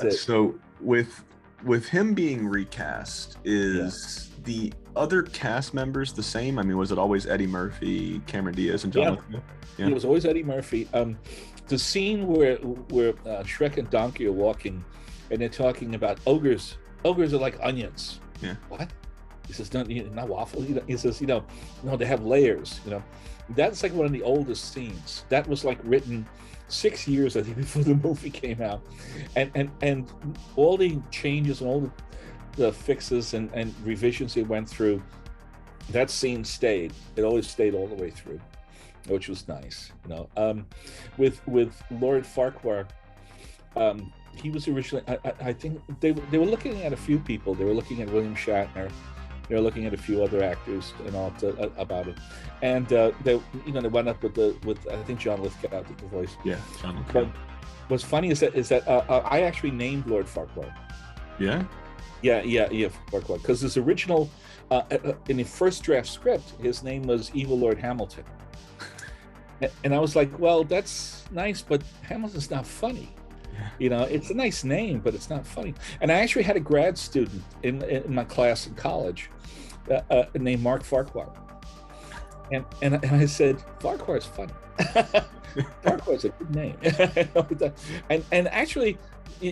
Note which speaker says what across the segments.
Speaker 1: it.
Speaker 2: So with him being recast,
Speaker 1: Yeah.
Speaker 2: is the other cast members the same? I mean, was it always Eddie Murphy, Cameron Diaz, and John
Speaker 1: Yeah.
Speaker 2: Lithgow? Yeah.
Speaker 1: It was always Eddie Murphy. The scene where Shrek and Donkey are walking, and they're talking about ogres. Ogres are like onions.
Speaker 2: Yeah.
Speaker 1: What? He says, "No, not waffle." He says, "No, they have layers." That's like one of the oldest scenes. That was like written 6 years, I think, before the movie came out, and all the changes and all the fixes and revisions they went through. That scene stayed. It always stayed all the way through, which was nice. With Lord Farquhar, he was originally. I think they were looking at a few people. They were looking at William Shatner. They were looking at a few other actors and all about it, and they went up with I think John Lithgow did the voice.
Speaker 2: Yeah, John Lithgow.
Speaker 1: But what's funny is that I actually named Lord Farquhar.
Speaker 2: Yeah.
Speaker 1: Yeah, Farquhar, because his original in the first draft script, his name was Evil Lord Hamilton, and I was like, well, that's nice, but Hamilton's not funny. It's a nice name, but it's not funny. And I actually had a grad student in my class in college named Mark Farquhar. And I said, Farquhar's funny. Farquhar's a good name. and actually,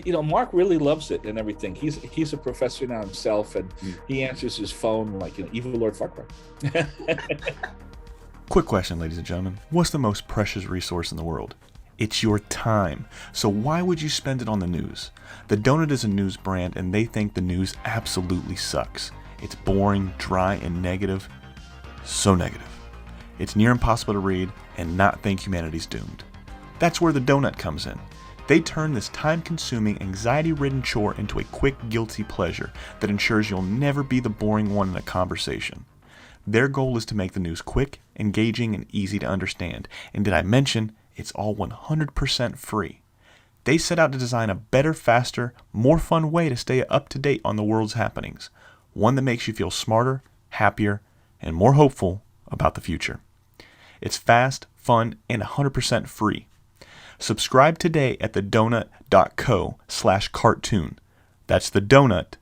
Speaker 1: Mark really loves it and everything. He's a professor now himself, and he answers his phone like, Evil Lord Farquhar.
Speaker 3: Quick question, ladies and gentlemen. What's the most precious resource in the world? It's your time. So why would you spend it on the news? The Donut is a news brand, and they think the news absolutely sucks. It's boring, dry, and negative. So negative. It's near impossible to read and not think humanity's doomed. That's where the Donut comes in. They turn this time-consuming, anxiety-ridden chore into a quick, guilty pleasure that ensures you'll never be the boring one in a conversation. Their goal is to make the news quick, engaging, and easy to understand. And did I mention, it's all 100% free. They set out to design a better, faster, more fun way to stay up to date on the world's happenings. One that makes you feel smarter, happier, and more hopeful about the future. It's fast, fun, and 100% free. Subscribe today at thedonut.co/cartoon. That's the donut,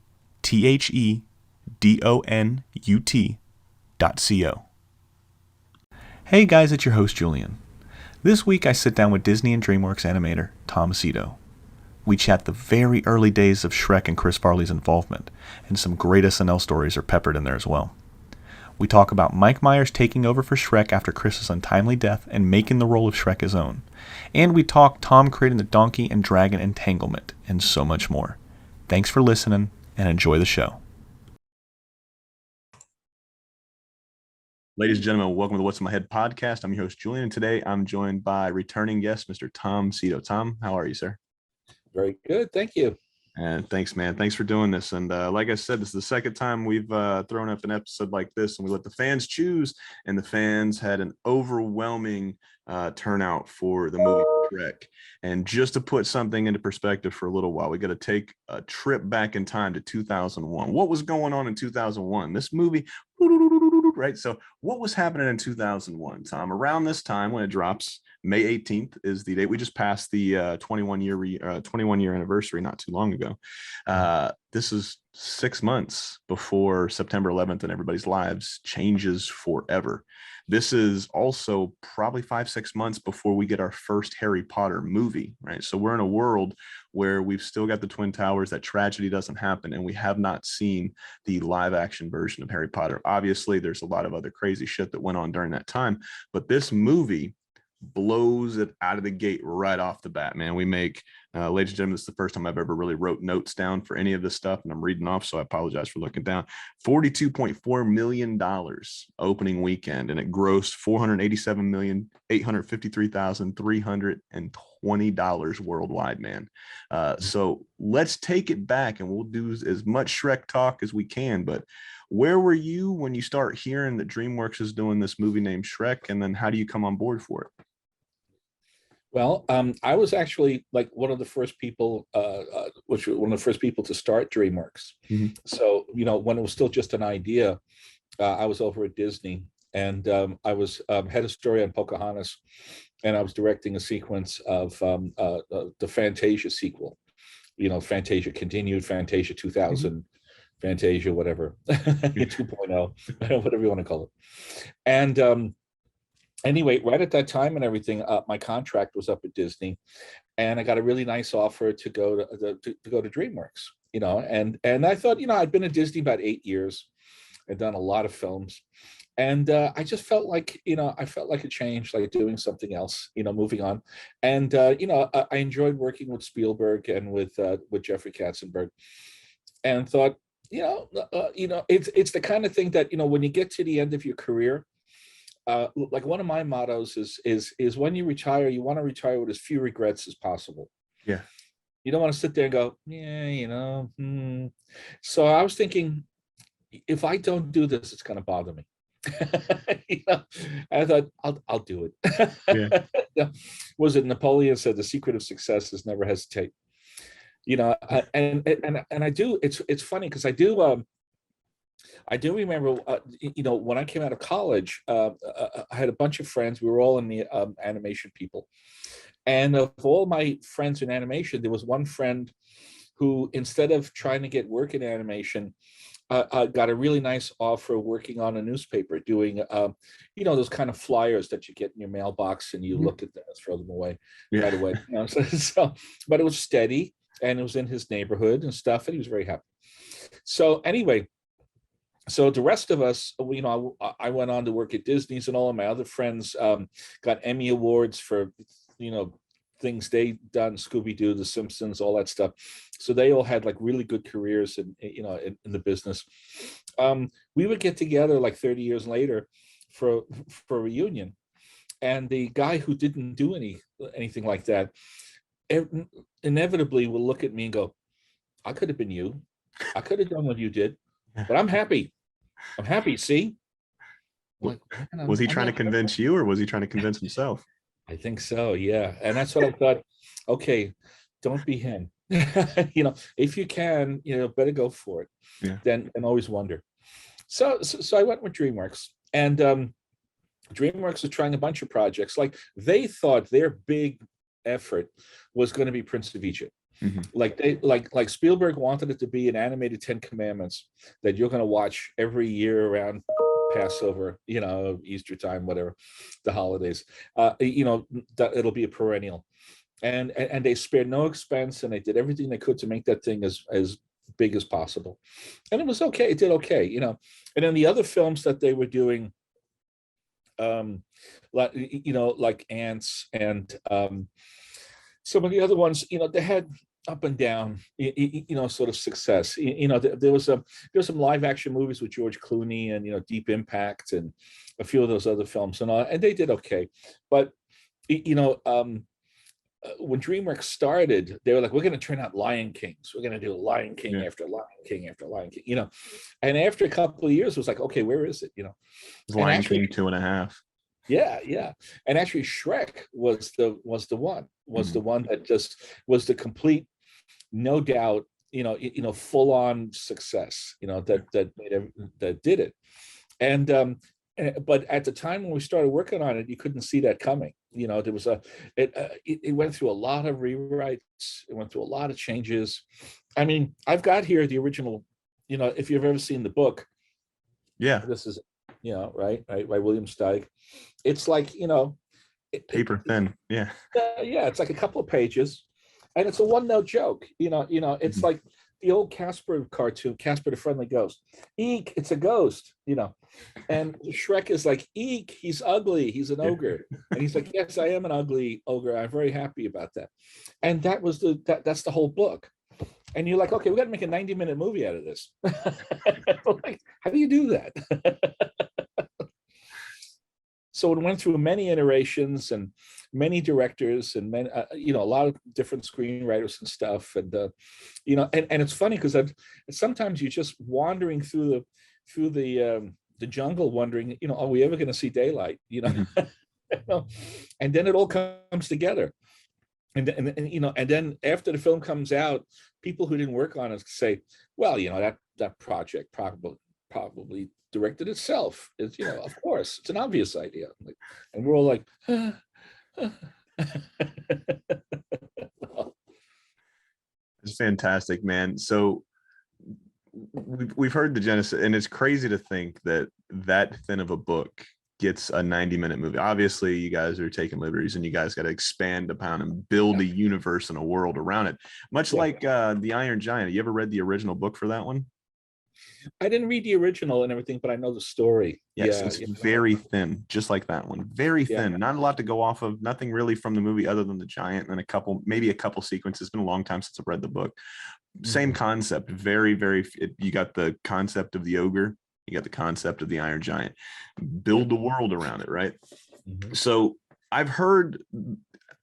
Speaker 3: THEDONUT.co. Hey guys, it's your host Julian. This week I sit down with Disney and DreamWorks animator Tom Sito. We chat the very early days of Shrek and Chris Farley's involvement, and some great SNL stories are peppered in there as well. We talk about Mike Myers taking over for Shrek after Chris's untimely death and making the role of Shrek his own. And we talk Tom creating the donkey and dragon entanglement, and so much more. Thanks for listening, and enjoy the show.
Speaker 2: Ladies and gentlemen, welcome to the What's in My Head podcast. I'm your host, Julian, and today I'm joined by returning guest, Mr. Tom Sito. Tom, how are you, sir?
Speaker 1: Very good, thank you.
Speaker 2: And thanks, man. Thanks for doing this. And like I said, this is the second time we've thrown up an episode like this, and we let the fans choose, and the fans had an overwhelming turnout for the movie Shrek. And just to put something into perspective for a little while, we got to take a trip back in time to 2001. What was going on in 2001? This movie, right? So what was happening in 2001, Tom? Around this time when it drops, May 18th is the date. We just passed the 21 year anniversary not too long ago. This is 6 months before September 11th and everybody's lives changes forever. This is also probably 5-6 months before we get our first Harry Potter movie, right? So we're in a world where we've still got the Twin Towers, that tragedy doesn't happen, and we have not seen the live action version of Harry Potter. Obviously, there's a lot of other crazy shit that went on during that time, but this movie blows it out of the gate right off the bat, man. We make, ladies and gentlemen, this is the first time I've ever really wrote notes down for any of this stuff, and I'm reading off, so I apologize for looking down. $42.4 million opening weekend, and it grossed $487,853,320 worldwide, man. So let's take it back, and we'll do as much Shrek talk as we can, but where were you when you start hearing that DreamWorks is doing this movie named Shrek, and then how do you come on board for it?
Speaker 1: Well, I was actually like one of the first people, one of the first people to start DreamWorks.
Speaker 2: Mm-hmm.
Speaker 1: So, when it was still just an idea, I was over at Disney, and I was head of story on Pocahontas, and I was directing a sequence of the Fantasia sequel. Fantasia Continued, Fantasia 2000, Fantasia, whatever, 2.0, whatever you want to call it. And anyway, right at that time and everything, my contract was up at Disney, and I got a really nice offer to go to go to DreamWorks. And I thought, I'd been at Disney about 8 years. I'd done a lot of films, and I just felt like, I felt like a change, like doing something else, moving on. And I enjoyed working with Spielberg and with Jeffrey Katzenberg, and thought, it's the kind of thing that, when you get to the end of your career, like one of my mottos is when you retire, you want to retire with as few regrets as possible.
Speaker 2: Yeah.
Speaker 1: You don't want to sit there and go, So I was thinking, if I don't do this, it's going to bother me. I thought, I'll do it. Yeah. Was it Napoleon said, the secret of success is never hesitate. And I do. It's funny because I do remember, when I came out of college, I had a bunch of friends. We were all in the animation people. And of all my friends in animation, there was one friend who, instead of trying to get work in animation, got a really nice offer working on a newspaper, doing, those kind of flyers that you get in your mailbox and you look at them and throw them away right away. But it was steady, and it was in his neighborhood and stuff, and he was very happy. So anyway, so the rest of us, I went on to work at Disney's, and all of my other friends got Emmy Awards for, things they done, Scooby-Doo, The Simpsons, all that stuff. So they all had like really good careers in the business. We would get together like 30 years later for a reunion, and the guy who didn't do anything like that inevitably will look at me and go, I could have been you. I could have done what you did, but I'm happy. I'm happy. See?
Speaker 2: Like, was he trying to convince you, or was he trying to convince himself?
Speaker 1: I think so, yeah. And that's what I thought. Okay, don't be him. If you can, better go for it.
Speaker 2: Yeah.
Speaker 1: Then always wonder. So I went with DreamWorks, and DreamWorks was trying a bunch of projects. Like, they thought their big effort was going to be Prince of Egypt. Like Spielberg wanted it to be an animated 10 Commandments that you're going to watch every year around Passover, Easter time, whatever, the holidays. That it'll be a perennial, and they spared no expense, and they did everything they could to make that thing as big as possible, and it was okay. It did okay, And then the other films that they were doing, like Ants and some of the other ones, they had up and down, sort of success. There was some live action movies with George Clooney and, Deep Impact and a few of those other films and all, and they did okay. But, when DreamWorks started, they were like, we're going to turn out Lion Kings. We're going to do Lion King after Lion King after Lion King, and after a couple of years, it was like, okay, where is it?
Speaker 2: Lion King 2.5.
Speaker 1: Yeah. And actually Shrek was the one that just was the complete, no doubt, full on success, that did it. And but at the time when we started working on it, you couldn't see that coming. There was it went through a lot of rewrites. It went through a lot of changes. I mean, I've got here the original, if you've ever seen the book.
Speaker 2: Yeah.
Speaker 1: This is, right, by William Steig. It's like,
Speaker 2: paper thin. Yeah.
Speaker 1: It's like a couple of pages, and it's a one-note joke. It's like the old Casper cartoon, Casper the Friendly Ghost. Eek, it's a ghost. And Shrek is like, eek, he's ugly, he's an ogre, and he's like, yes, I am an ugly ogre. I'm very happy about that. And that's the whole book. And you're like, okay, we got to make a 90-minute movie out of this. Like, how do you do that? So it went through many iterations and many directors and many, a lot of different screenwriters and stuff. And, and it's funny because sometimes you're just wandering through the jungle, wondering, are we ever going to see daylight? And then it all comes together. And then after the film comes out, people who didn't work on it say, well, that project probably directed itself. It's, of course, it's an obvious idea. And we're all like,
Speaker 2: It's fantastic, man. So we've heard the genesis, and it's crazy to think that that thin of a book gets a 90-minute movie. Obviously, you guys are taking liberties, and you guys got to expand upon and build a universe and a world around it. Much like The Iron Giant. You ever read the original book for that one?
Speaker 1: I didn't read the original and everything, but I know the story.
Speaker 2: Yes, it's very thin, just like that one. Very thin. Not a lot to go off of. Nothing really from the movie other than the giant and maybe a couple sequences. It's been a long time since I've read the book. Same concept. Very, very. You got the concept of the ogre. You got the concept of the Iron Giant. Build the world around it, right? So I've heard.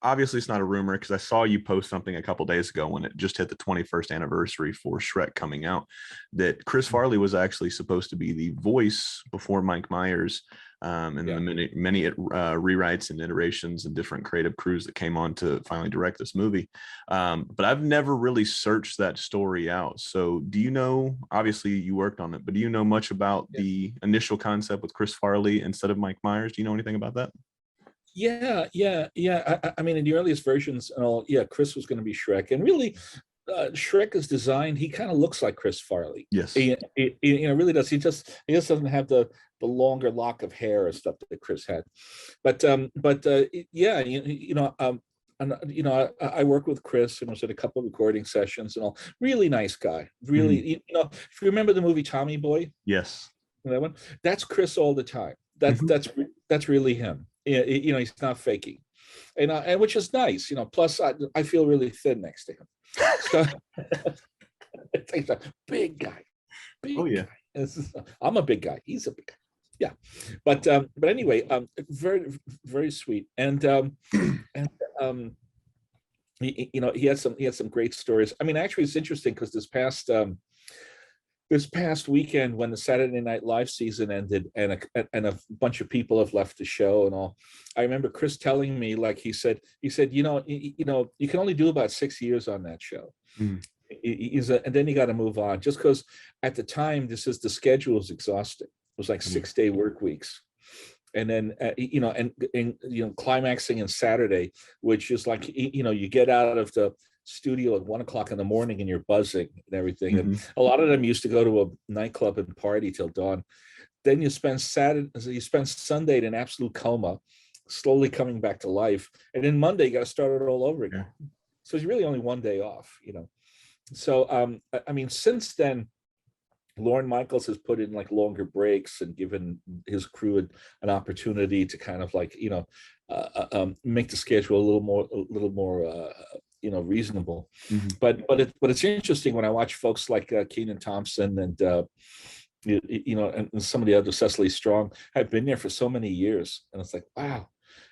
Speaker 2: Obviously, it's not a rumor because I saw you post something a couple days ago when it just hit the 21st anniversary for Shrek coming out, that Chris Farley was actually supposed to be the voice before Mike Myers, and the many rewrites and iterations and different creative crews that came on to finally direct this movie. But I've never really searched that story out. So do you know, obviously you worked on it, but do you know much about the initial concept with Chris Farley instead of Mike Myers? Do you know anything about that?
Speaker 1: Yeah. I mean, in the earliest versions and all, Chris was going to be Shrek, and really, Shrek is designed. He kind of looks like Chris Farley.
Speaker 2: Yes,
Speaker 1: he really does. He just doesn't have the longer lock of hair and stuff that Chris had. But I worked with Chris and was at a couple of recording sessions and all. Really nice guy. Really, if you remember the movie Tommy Boy.
Speaker 2: Yes,
Speaker 1: that one. That's Chris all the time. That's really him. He's not faking, and which is nice. Plus I feel really thin next to him. So it's a big guy. Guy. I'm a big guy. He's a big guy. Yeah, but anyway, very, very sweet, and he had some great stories. I mean, actually, it's interesting because this past weekend, when the Saturday Night Live season ended and a bunch of people have left the show and all, I remember Chris telling me, like he said, you can only do about 6 years on that show. And then you got to move on, just because at the time the schedule was exhausting. It was like 6-day work weeks. And then, climaxing in Saturday, which is like, you get out of the studio at 1 o'clock in the morning and you're buzzing and everything. And a lot of them used to go to a nightclub and party till dawn. Then you spend Sunday in an absolute coma, slowly coming back to life. And then Monday, you got to start it all over again. So it's really only one day off, So, I mean, since then, Lorne Michaels has put in like longer breaks and given his crew an opportunity to kind of like, make the schedule a little more reasonable. But it's interesting when I watch folks like Kenan Thompson and and some of the other, Cecily Strong, have been there for so many years, and it's like, wow,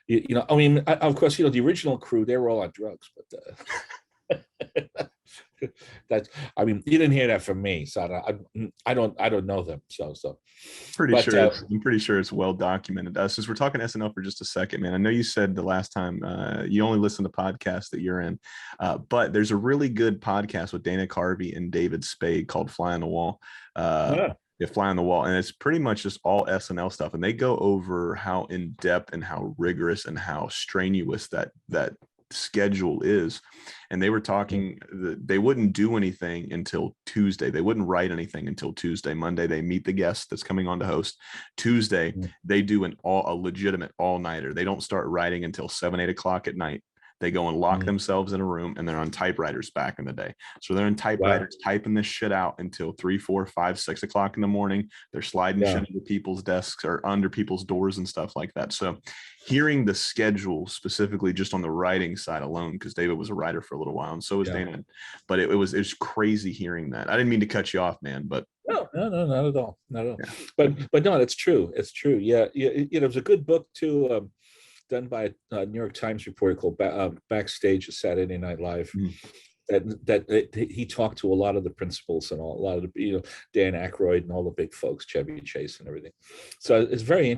Speaker 1: I mean, of course, the original crew, they were all on drugs, but that's, I mean, you didn't hear that from me, so I don't know them, so
Speaker 2: I'm pretty sure it's well documented. Since we're talking SNL for just a second, man, I know you said the last time you only listen to podcasts that you're in, but there's a really good podcast with Dana Carvey and David Spade called Fly on the Wall. Fly on the Wall, and it's pretty much just all SNL stuff, and they go over how in depth and how rigorous and how strenuous that schedule is. And they were talking, they wouldn't do anything until Tuesday. They wouldn't write anything until Tuesday. Monday, they meet the guest that's coming on to host. Tuesday, they do a legitimate all-nighter. They don't start writing until 7-8 o'clock at night. They go and lock themselves in a room, and they're on typewriters back in the day. So they're in typewriters typing this shit out until 3, 4, 5, 6 o'clock in the morning. They're sliding shit into people's desks or under people's doors and stuff like that. So hearing the schedule specifically just on the writing side alone, because David was a writer for a little while and so was Dana, but it was crazy hearing that. I didn't mean to cut you off, man, but
Speaker 1: no, not at all. But no, it's true. Yeah. It was a good book too. Done by a New York Times reporter called Backstage at Saturday Night Live. That he talked to a lot of the principals and a lot of the, Dan Aykroyd and all the big folks, Chevy Chase and everything. So it's very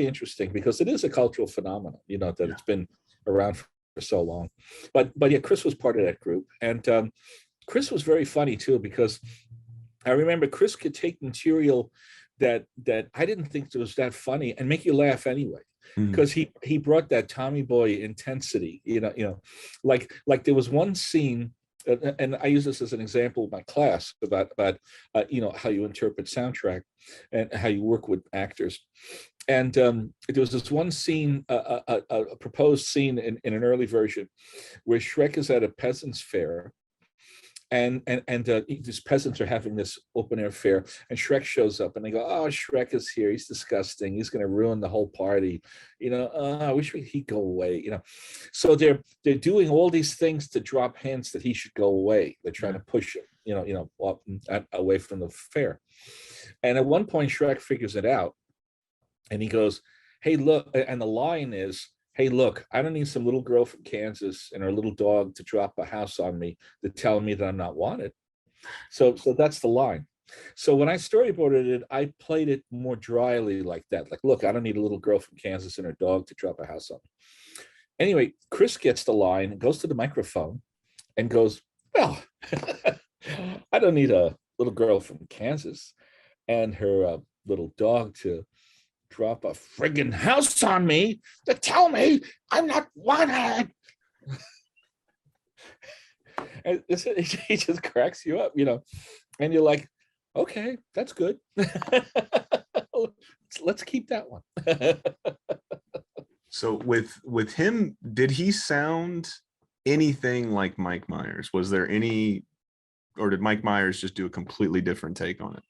Speaker 1: interesting because it is a cultural phenomenon, that it's been around for so long. But yeah, Chris was part of that group, and Chris was very funny too, because I remember Chris could take material that I didn't think was that funny and make you laugh anyway. Because he brought that Tommy Boy intensity, like there was one scene and I use this as an example in my class about how you interpret soundtrack and how you work with actors. And there was this one scene, a proposed scene in an early version, where Shrek is at a peasant's fair, and these peasants are having this open air fair, and Shrek shows up, and they go, "Oh, Shrek is here. He's disgusting. He's going to ruin the whole party. I wish he'd go away." So they're doing all these things to drop hints that he should go away. They're trying to push him, away from the fair. And at one point, Shrek figures it out, and he goes, "Hey, look!" And the line is, "Hey, look, I don't need some little girl from Kansas and her little dog to drop a house on me to tell me that I'm not wanted." So that's the line. So when I storyboarded it, I played it more dryly like that. Like, "Look, I don't need a little girl from Kansas and her dog to drop a house on me." Anyway, Chris gets the line and goes to the microphone and goes, "Well, I don't need a little girl from Kansas and her little dog to drop a friggin' house on me to tell me I'm not wanted." And he just cracks you up, and you're like, "Okay, that's good." Let's keep that one.
Speaker 2: So with him, did he sound anything like Mike Myers? Was there any, or did Mike Myers just do a completely different take on it?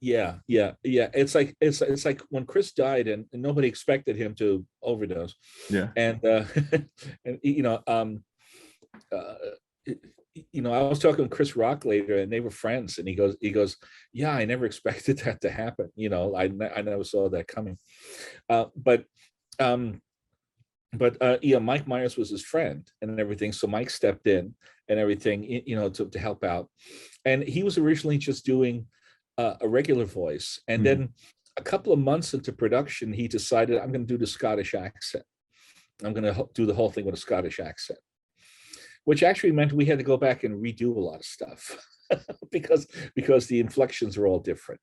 Speaker 1: Yeah. It's like when Chris died, and nobody expected him to overdose.
Speaker 2: Yeah.
Speaker 1: And I was talking with Chris Rock later, and they were friends, and he goes, "Yeah, I never expected that to happen. I never saw that coming." But Mike Myers was his friend and everything, so Mike stepped in and everything, to help out. And he was originally just doing a regular voice, and then a couple of months into production, he decided, "I'm going to do the Scottish accent. I'm going to do the whole thing with a Scottish accent," which actually meant we had to go back and redo a lot of stuff because the inflections are all different.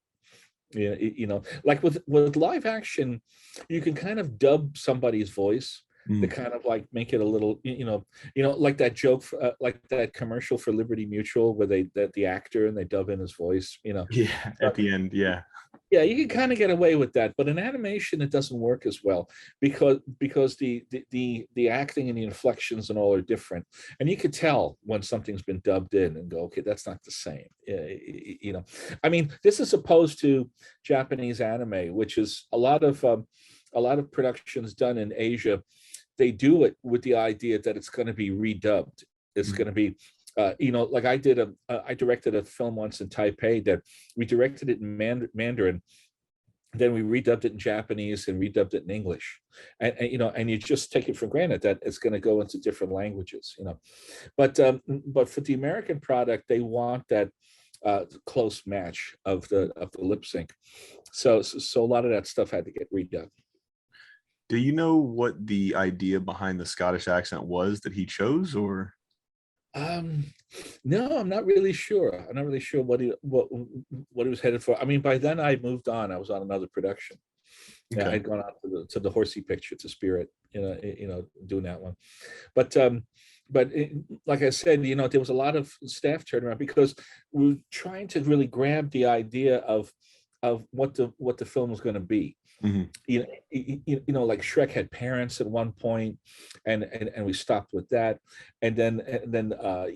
Speaker 1: Like with live action, you can kind of dub somebody's voice to kind of like make it a little, like that joke, like that commercial for Liberty Mutual where the actor and they dub in his voice,
Speaker 2: Yeah, at the end, yeah.
Speaker 1: Yeah, you can kind of get away with that, but in animation it doesn't work as well because the acting and the inflections and all are different, and you could tell when something's been dubbed in and go, "Okay, that's not the same." I mean, this is opposed to Japanese anime, which is a lot of productions done in Asia. They do it with the idea that it's going to be redubbed. It's going to be like I directed a film once in Taipei that we directed it in Mandarin, then we redubbed it in Japanese and redubbed it in English, and you just take it for granted that it's going to go into different languages, but for the American product, they want that close match of the lip sync, so a lot of that stuff had to get redubbed.
Speaker 2: Do you know what the idea behind the Scottish accent was that he chose, or?
Speaker 1: No, I'm not really sure. I'm not really sure what he was headed for. I mean, by then I moved on. I was on another production. Okay. Yeah, I'd gone out to the Horsey picture, to Spirit, doing that one. But like I said, there was a lot of staff turnaround because we were trying to really grab the idea of what the film was going to be. Like Shrek had parents at one point, and we stopped with that, and then there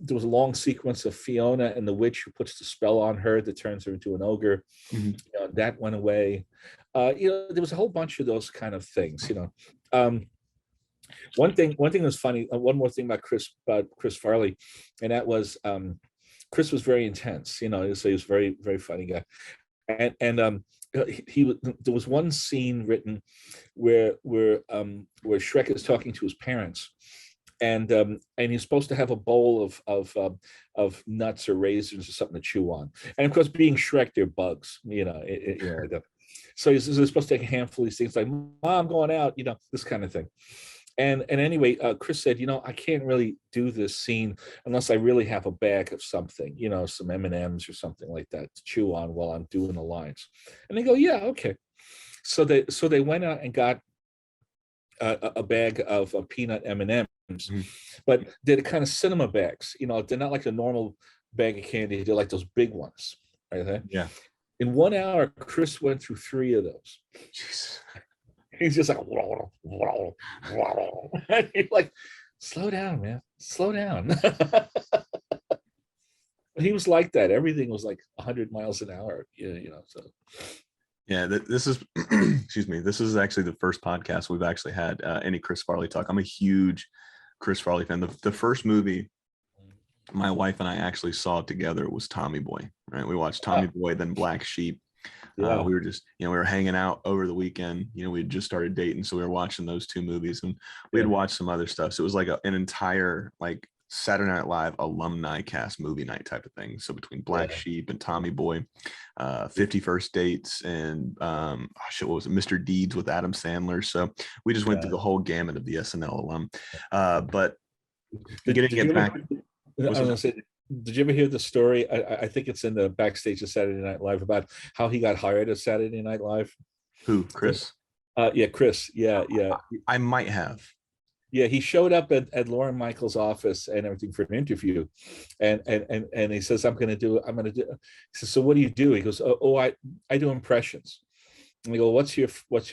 Speaker 1: was a long sequence of Fiona and the witch who puts the spell on her that turns her into an ogre. That went away. There was a whole bunch of those kind of things. One thing that's funny. One more thing about Chris Farley, and that was. Chris was very intense, so he was very, very funny guy, and there was one scene written where Shrek is talking to his parents, and he's supposed to have a bowl of nuts or raisins or something to chew on, and of course, being Shrek, they're bugs, so he's supposed to take a handful of these things, like, "Mom, I'm going out," this kind of thing. And anyway, Chris said, "I can't really do this scene unless I really have a bag of something, some M&Ms or something like that to chew on while I'm doing the lines." And they go, "Yeah, okay." So they went out and got a bag of peanut M&Ms,
Speaker 2: Mhm.
Speaker 1: but they're the kind of cinema bags. They're not like a normal bag of candy. They're like those big ones. Right?
Speaker 2: Yeah.
Speaker 1: In 1 hour, Chris went through 3 of those.
Speaker 2: Jeez.
Speaker 1: He's just like, and you're like, slow down, man, slow down. He was like that. Everything was like 100 miles an hour. So.
Speaker 2: Yeah, this is excuse me. This is actually the first podcast we've actually had any Chris Farley talk. I'm a huge Chris Farley fan. The first movie my wife and I actually saw together was Tommy Boy. Right, we watched Tommy Boy, then Black Sheep.
Speaker 1: Yeah.
Speaker 2: We were just, we were hanging out over the weekend. We had just started dating, so we were watching those two movies, and we had watched some other stuff. So it was like an entire like Saturday Night Live alumni cast movie night type of thing. So between Black Sheep and Tommy Boy, 50 First Dates, and what was it, Mr. Deeds with Adam Sandler. So we just went through the whole gamut of the SNL alum. But getting it back,
Speaker 1: I was gonna say, did you ever hear the story? I think it's in the backstage of Saturday Night Live about how he got hired at Saturday Night Live.
Speaker 2: Who, Chris?
Speaker 1: Yeah, Chris. Yeah.
Speaker 2: I might have.
Speaker 1: Yeah, he showed up at Lauren Michaels' office and everything for an interview, and he says, I'm gonna do. He says, so what do you do? He goes, I do impressions. And we go, what's your? Well,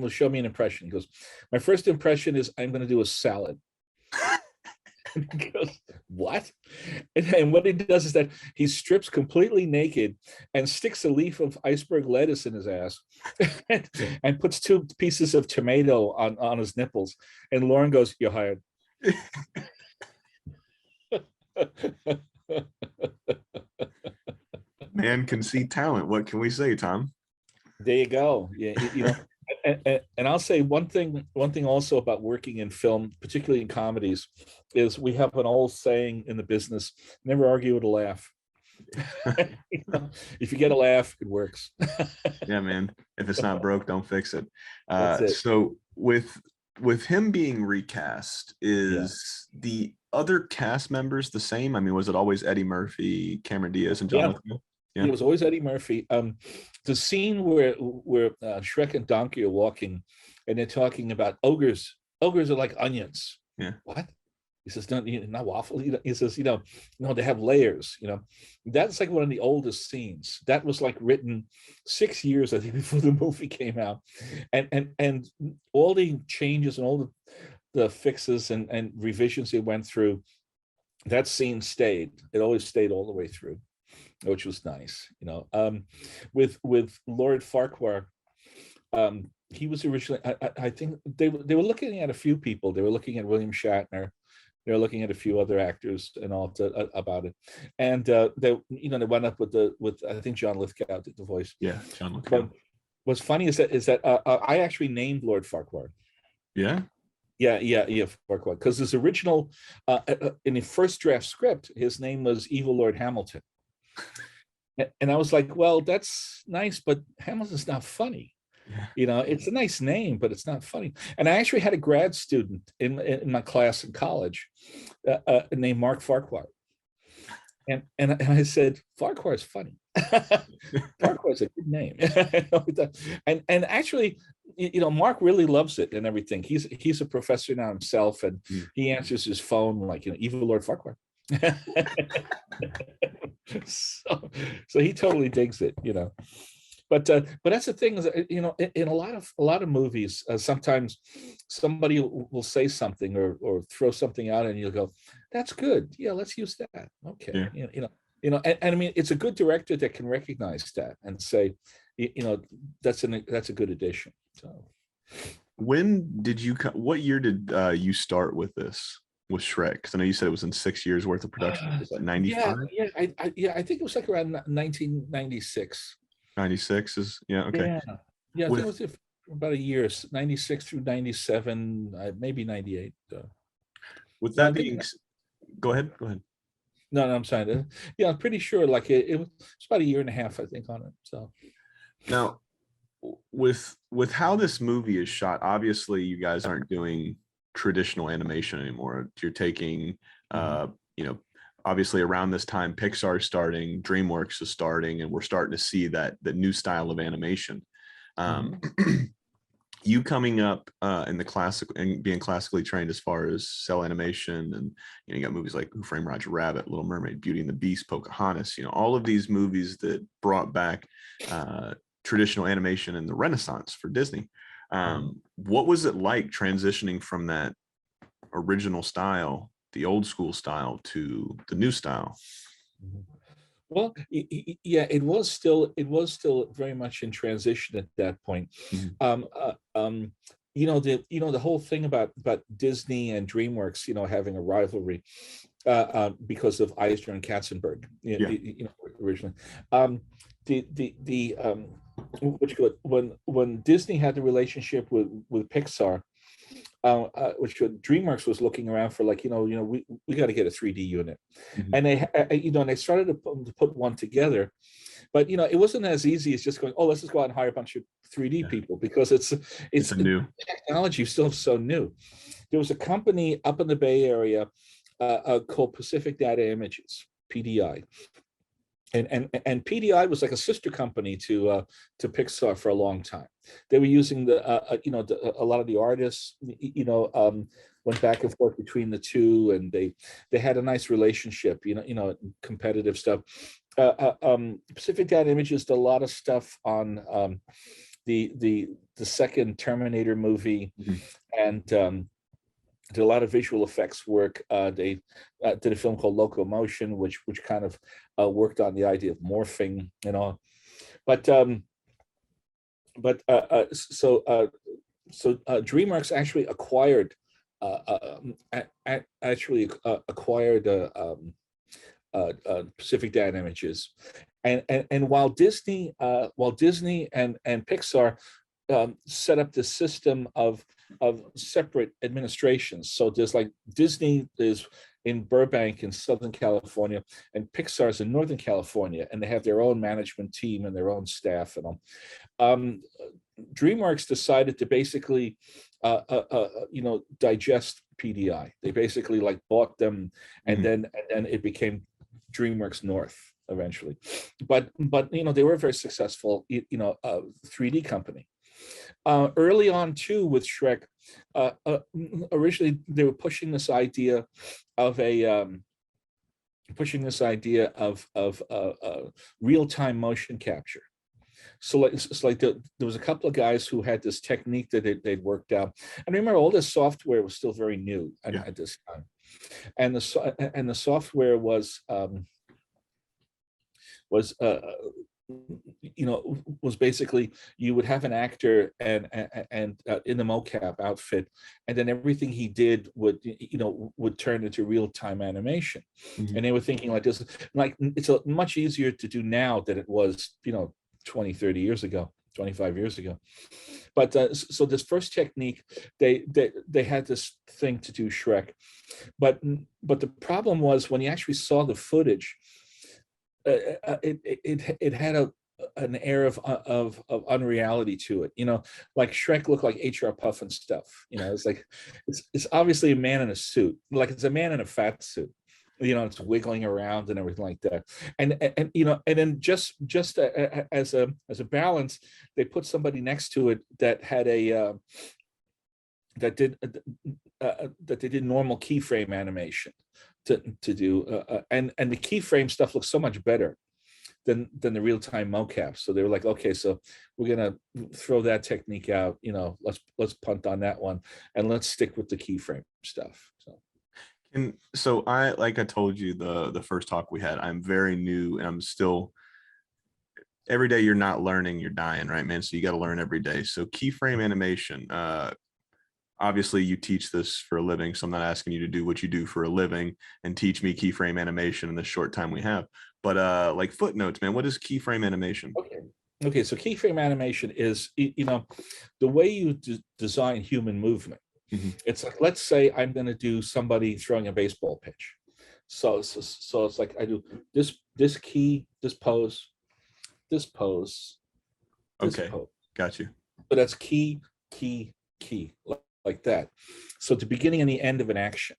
Speaker 1: show me an impression. He goes, my first impression is I'm gonna do a salad. He goes, what? And what he does is that he strips completely naked and sticks a leaf of iceberg lettuce in his ass and puts 2 pieces of tomato on his nipples. And Lauren goes, you're hired.
Speaker 2: Man can see talent. What can we say, Tom?
Speaker 1: There you go. Yeah, and I'll say one thing also about working in film, particularly in comedies, is we have an old saying in the business: never argue with a laugh. If you get a laugh, it works.
Speaker 2: Yeah, man. If it's not broke, don't fix it.
Speaker 1: That's it.
Speaker 2: So with him being recast, is the other cast members the same? I mean, was it always Eddie Murphy, Cameron Diaz, and John Lithgow? Yeah.
Speaker 1: It was always Eddie Murphy. The scene where Shrek and Donkey are walking, and they're talking about ogres. Ogres are like onions.
Speaker 2: Yeah.
Speaker 1: What? He says, no, not waffle. He says, no, they have layers. That's like one of the oldest scenes. That was like written 6 years, I think, before the movie came out, and all the changes and all the fixes and revisions they went through. That scene stayed. It always stayed all the way through, which was nice. With Lord Farquhar, he was originally, I think they were looking at a few people. They were looking at William Shatner. They were looking at a few other actors and all about it, and they went up with I think John Lithgow did the voice.
Speaker 2: Yeah, John Lithgow.
Speaker 1: But what's funny is that I actually named Lord Farquhar.
Speaker 2: Yeah.
Speaker 1: Yeah, Farquhar, because his original in the first draft script, his name was Evil Lord Hamilton. And I was like, well, that's nice, but Hamilton's not funny. Yeah. It's a nice name, but it's not funny. And I actually had a grad student in my class in college named Mark Farquhar. And I said, Farquhar is funny. Farquhar is a good name. and actually, Mark really loves it and everything. He's a professor now himself, and he answers his phone like, Evil Lord Farquhar. so he totally digs it, but that's the thing is, in a lot of movies, sometimes somebody will say something or throw something out and you'll go, that's good, yeah, let's use that. Okay. And I mean, it's a good director that can recognize that and say, that's a good addition. So
Speaker 2: what year did you start with this? With Shrek, because I know you said it was in 6 years worth of production. Was that 95?
Speaker 1: I think it was like around 1996.
Speaker 2: 96 is okay.
Speaker 1: Yeah. I think it was about a year, 96 through 97, maybe 98.
Speaker 2: With that being, go ahead.
Speaker 1: No, I'm sorry. Yeah, I'm pretty sure. Like it was about a year and a half, I think, on it. So
Speaker 2: now, with how this movie is shot, obviously you guys aren't doing traditional animation anymore. You're taking obviously around this time Pixar's starting, DreamWorks is starting, and we're starting to see that the new style of animation. you coming up in the classic and being classically trained as far as cell animation, and you got movies like Who Framed Roger Rabbit, Little Mermaid, Beauty and the Beast, Pocahontas, all of these movies that brought back traditional animation in the Renaissance for Disney. What was it like transitioning from that original style, the old school style, to the new style?
Speaker 1: Well, yeah, it was still very much in transition at that point. The whole thing about Disney and DreamWorks, having a rivalry because of Eisner and Katzenberg, originally. When Disney had the relationship with Pixar, which DreamWorks was looking around for, like, we got to get a 3D unit, and they started to put one together, but it wasn't as easy as just going, oh, let's just go out and hire a bunch of 3D people, because it's
Speaker 2: new
Speaker 1: technology still so new. There was a company up in the Bay Area called Pacific Data Images, PDI. And PDI was like a sister company to Pixar for a long time. They were using a lot of the artists, went back and forth between the two, and they had a nice relationship, competitive stuff. Pacific Data Images did a lot of stuff on the second Terminator movie, and did a lot of visual effects work. They did a film called Locomotion, which kind of worked on the idea of morphing and all. But DreamWorks actually acquired Pacific Data Images, and while Disney and Pixar set up this system of separate administrations. So there's like Disney is in Burbank in Southern California, and Pixar is in Northern California, and they have their own management team and their own staff and all. DreamWorks decided to basically, digest PDI. They basically like bought them, and then it became DreamWorks North eventually. But they were a very successful 3D company. Early on too with Shrek, originally they were pushing this idea of real-time motion capture. So it's like there was a couple of guys who had this technique that they'd worked out. And remember, all this software was still very new at this time, and the software was basically, you would have an actor and in the mocap outfit, and then everything he did would turn into real-time animation. And they were thinking like this, like it's much easier to do now than it was 20, 30 years ago, 25 years ago. But so this first technique, they had this thing to do Shrek, but the problem was when you actually saw the footage, it had an air of unreality to it. Like Shrek looked like HR Puff and stuff. It's like it's obviously a man in a suit, like it's a man in a fat suit. It's wiggling around and everything like that. And then just as a balance, they put somebody next to it that had that they did normal keyframe animation to do, and the keyframe stuff looks so much better than the real-time mocap. So they were like, okay, so we're gonna throw that technique out. Let's punt on that one, and let's stick with the keyframe stuff.
Speaker 2: And so like I told you the first talk we had, I'm very new, and I'm still, every day you're not learning, you're dying, right, man? So you got to learn every day. So keyframe animation, obviously you teach this for a living, so I'm not asking you to do what you do for a living and teach me keyframe animation in the short time we have. But like footnotes, man, what is keyframe animation?
Speaker 1: Okay, so keyframe animation is, the way you design human movement. It's like, let's say I'm going to do somebody throwing a baseball pitch. So it's like I do this key, this pose, this pose.
Speaker 2: Okay, got you.
Speaker 1: So that's key, like that. So the beginning and the end of an action.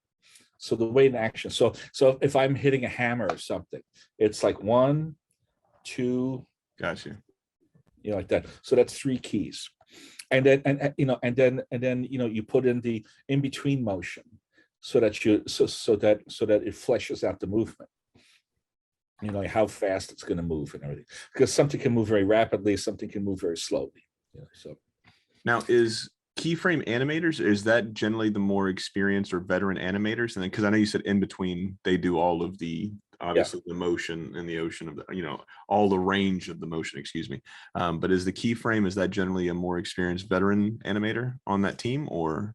Speaker 1: So the way in action. So if I'm hitting a hammer or something, it's like 1, 2.
Speaker 2: Got you.
Speaker 1: Like that. So that's 3 keys. and then you put in the in between motion, so that it fleshes out the movement. How fast it's going to move and everything, because something can move very rapidly, something can move very slowly. So
Speaker 2: now, is keyframe animators, is that generally the more experienced or veteran animators? And then, because I know you said in between they do all of the, obviously, the motion in the ocean of the, all the range of the motion, excuse me, but is the keyframe, is that generally a more experienced veteran animator on that team? Or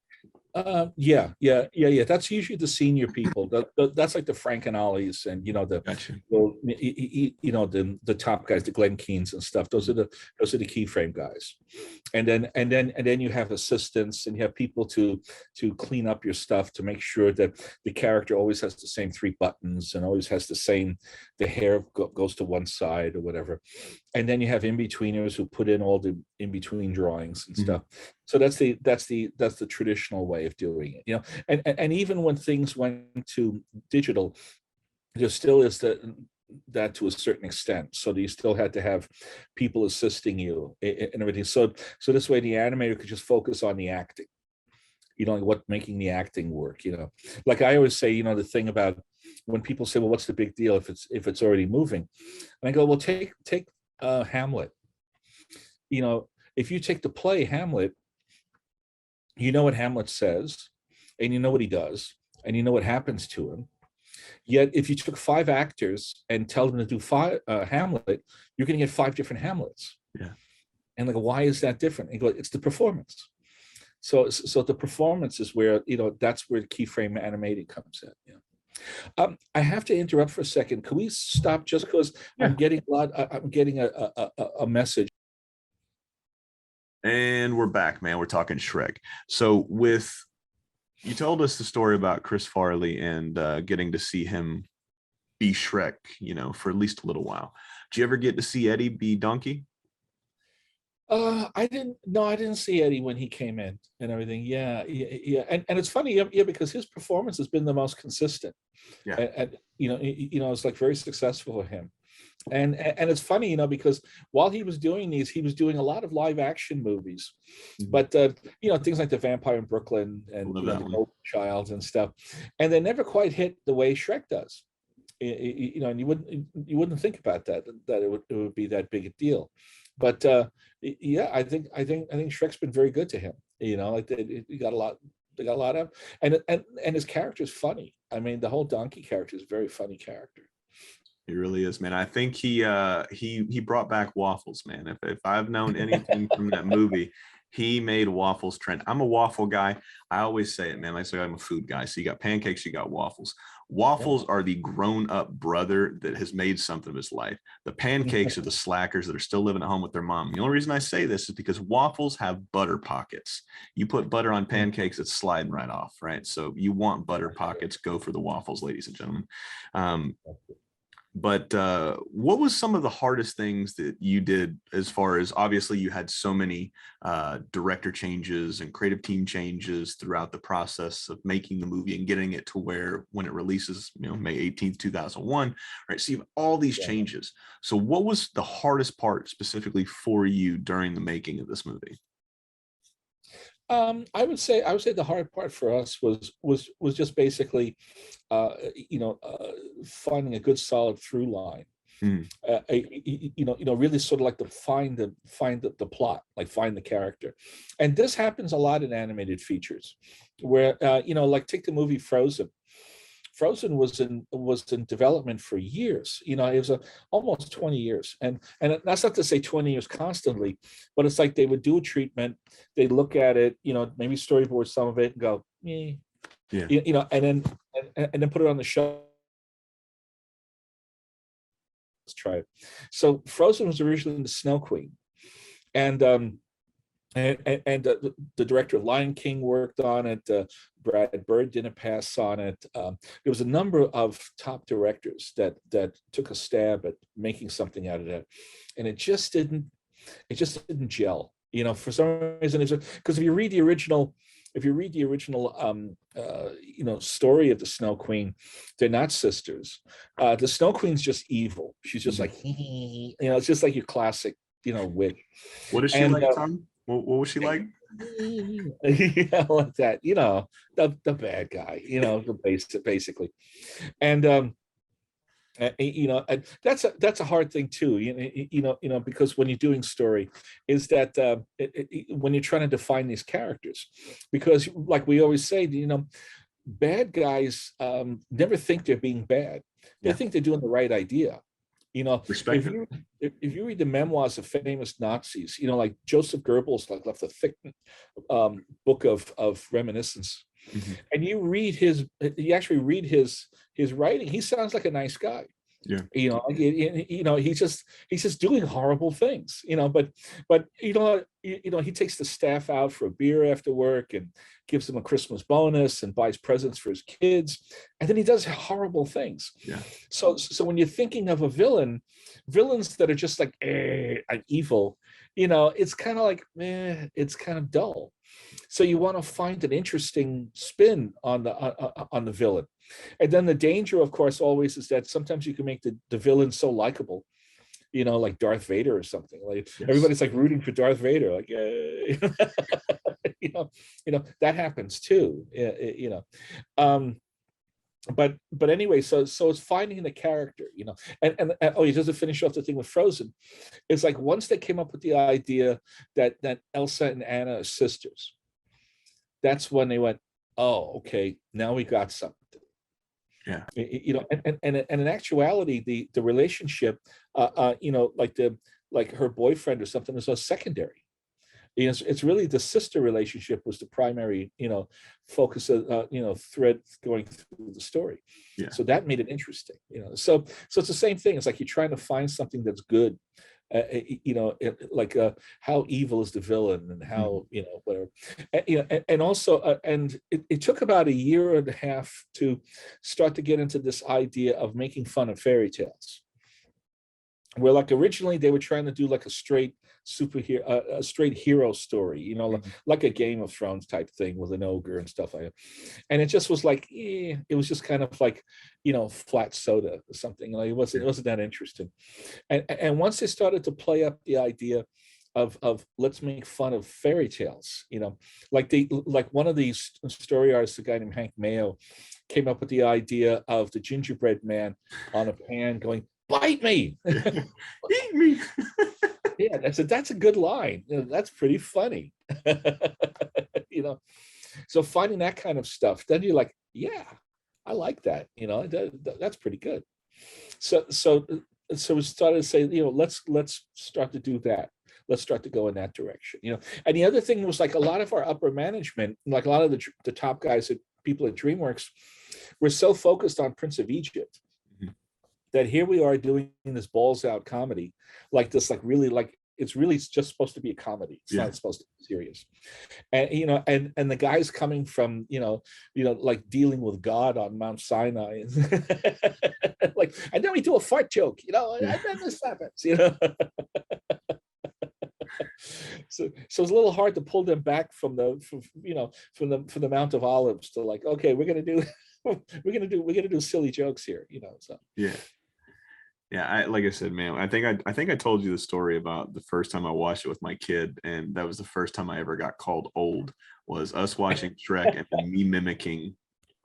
Speaker 1: yeah. That's usually the senior people. That's like the Frank and Ollie's, and
Speaker 2: Gotcha.
Speaker 1: the top guys, the Glenn Keanes and stuff. Those are the keyframe guys. And then you have assistants, and you have people to clean up your stuff, to make sure that the character always has the same 3 buttons and always has the hair goes to one side or whatever. And then you have in-betweeners who put in all the in-between drawings and stuff. So that's the traditional way of doing it, and even when things went to digital, there still is that to a certain extent. So you still had to have people assisting you and everything. So this way the animator could just focus on the acting, like making the acting work. Like I always say, the thing about when people say, well, what's the big deal if it's already moving? And I go, well, take Hamlet. If you take the play Hamlet, you know what Hamlet says, and you know what he does, and you know what happens to him. Yet, if you took 5 actors and tell them to do Hamlet, you're going to get 5 different Hamlets.
Speaker 2: Yeah.
Speaker 1: And like, why is that different? And you go, it's the performance. So the performance is where that's where keyframe animating comes in. Yeah. I have to interrupt for a second. Can we stop just because I'm getting a message.
Speaker 2: And we're back, man. We're talking Shrek. So you told us the story about Chris Farley and getting to see him be Shrek, for at least a little while. Did you ever get to see Eddie be Donkey?
Speaker 1: I didn't see Eddie when he came in and everything. Yeah. And it's funny, because his performance has been the most consistent.
Speaker 2: Yeah.
Speaker 1: And it's like very successful for him. And it's funny, because while he was doing these, he was doing a lot of live action movies, but things like The Vampire in Brooklyn and The Golden Child and stuff, and they never quite hit the way Shrek does. And you wouldn't think about that it would be that big a deal, but I think Shrek's been very good to him. Like they got a lot of, and his character is funny. I mean, the whole donkey character is a very funny character.
Speaker 2: He really is, man. I think he brought back Waffles, man. If I've known anything from that movie, he made Waffles trend. I'm a waffle guy. I always say it, man. I say I'm a food guy. So you got pancakes, you got waffles. Waffles are the grown-up brother that has made something of his life. The pancakes are the slackers that are still living at home with their mom. The only reason I say this is because waffles have butter pockets. You put butter on pancakes, it's sliding right off, right? So you want butter pockets, go for the waffles, ladies and gentlemen. But what was some of the hardest things that you did, as far as, obviously you had so many director changes and creative team changes throughout the process of making the movie and getting it to where when it releases, May 18th, 2001, right? So you have all these changes. So what was the hardest part specifically for you during the making of this movie?
Speaker 1: I would say the hard part for us was just basically, finding a good solid through line. Really sort of like to find the plot, like find the character, and this happens a lot in animated features, where like take the movie Frozen. Frozen was in development for years. It was almost 20 years, and that's not to say 20 years constantly, but it's like they would do a treatment, they look at it, maybe storyboard some of it, and go, yeah, and then put it on the show. Let's try it. So Frozen was originally the Snow Queen, and the director of Lion King worked on it. Brad Bird didn't pass on it. There was a number of top directors that took a stab at making something out of that, and it just didn't gel. For some reason, because if you read the original story of the Snow Queen, they're not sisters. The Snow Queen's just evil. She's just like, it's just like your classic, witch.
Speaker 2: What is she like, Tom? What was she like?
Speaker 1: Yeah, like that, the bad guy, basically. And and that's a hard thing too, because when you're doing story, is that when you're trying to define these characters, because like we always say, bad guys never think they're being bad. They think they're doing the right idea.
Speaker 2: Respect
Speaker 1: if you read the memoirs of famous Nazis, like Joseph Goebbels, like left a thick book of reminiscence, and you actually read his writing. He sounds like a nice guy.
Speaker 2: Yeah.
Speaker 1: He's just doing horrible things, but he takes the staff out for a beer after work and gives them a Christmas bonus and buys presents for his kids, and then he does horrible things.
Speaker 2: Yeah.
Speaker 1: So when you're thinking of villains that are just like evil, it's kind of like it's kind of dull. So you want to find an interesting spin on the villain. And then the danger, of course, always is that sometimes you can make the villain so likable, like Darth Vader or something. Like everybody's like rooting for Darth Vader, like that happens too. But anyway, so it's finding the character, and he doesn't finish off the thing with Frozen. It's like once they came up with the idea that Elsa and Anna are sisters, that's when they went, oh, okay, now we got something.
Speaker 2: Yeah.
Speaker 1: And in actuality, the relationship, like her boyfriend or something is a secondary. It's really the sister relationship was the primary, focus of, thread going through the story.
Speaker 2: Yeah.
Speaker 1: So that made it interesting, So it's the same thing. It's like you're trying to find something that's good. How evil is the villain and how whatever, and also and it took about a year and a half to start to get into this idea of making fun of fairy tales, where like originally they were trying to do like a straight superhero, a straight hero story, like a Game of Thrones type thing with an ogre and stuff like that. And it just was like, it was just kind of like, flat soda or something. Like it wasn't that interesting. And once they started to play up the idea of let's make fun of fairy tales, like one of these story artists, a guy named Hank Mayo, came up with the idea of the gingerbread man on a pan going, bite me,
Speaker 2: eat me.
Speaker 1: Yeah, that's a good line. That's pretty funny. So finding that kind of stuff, then you're like, yeah, I like that. That's pretty good. So we started to say, let's start to do that. Let's start to go in that direction. And the other thing was like a lot of our upper management, like a lot of the top guys, people at DreamWorks, were so focused on Prince of Egypt that here we are doing this balls out comedy, like this, like really, like it's really just supposed to be a comedy. It's not supposed to be serious. And and the guys coming from like dealing with God on Mount Sinai, like, and then we do a fart joke, and then this happens, So it's a little hard to pull them back from the Mount of Olives to like, okay, we're gonna do silly jokes here, So
Speaker 2: yeah, like I said, man, I think I told you the story about the first time I watched it with my kid, and that was the first time I ever got called old. Was us watching Shrek and then me mimicking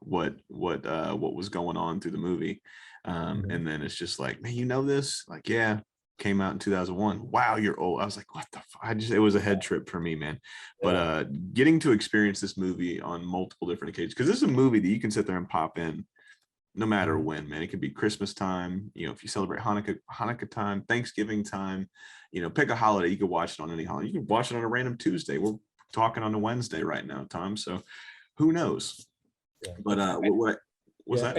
Speaker 2: what was going on through the movie, and then it's just like, man, this, like, yeah, came out in 2001. Wow, you're old. I was like, what the fuck? It was a head trip for me, man. But getting to experience this movie on multiple different occasions, because this is a movie that you can sit there and pop in no matter when, man. It could be Christmas time, if you celebrate Hanukkah time, Thanksgiving time, pick a holiday. You could watch it on any holiday. You can watch it on a random Tuesday. We're talking on a Wednesday right now, Tom. So who knows? Yeah. But what was that?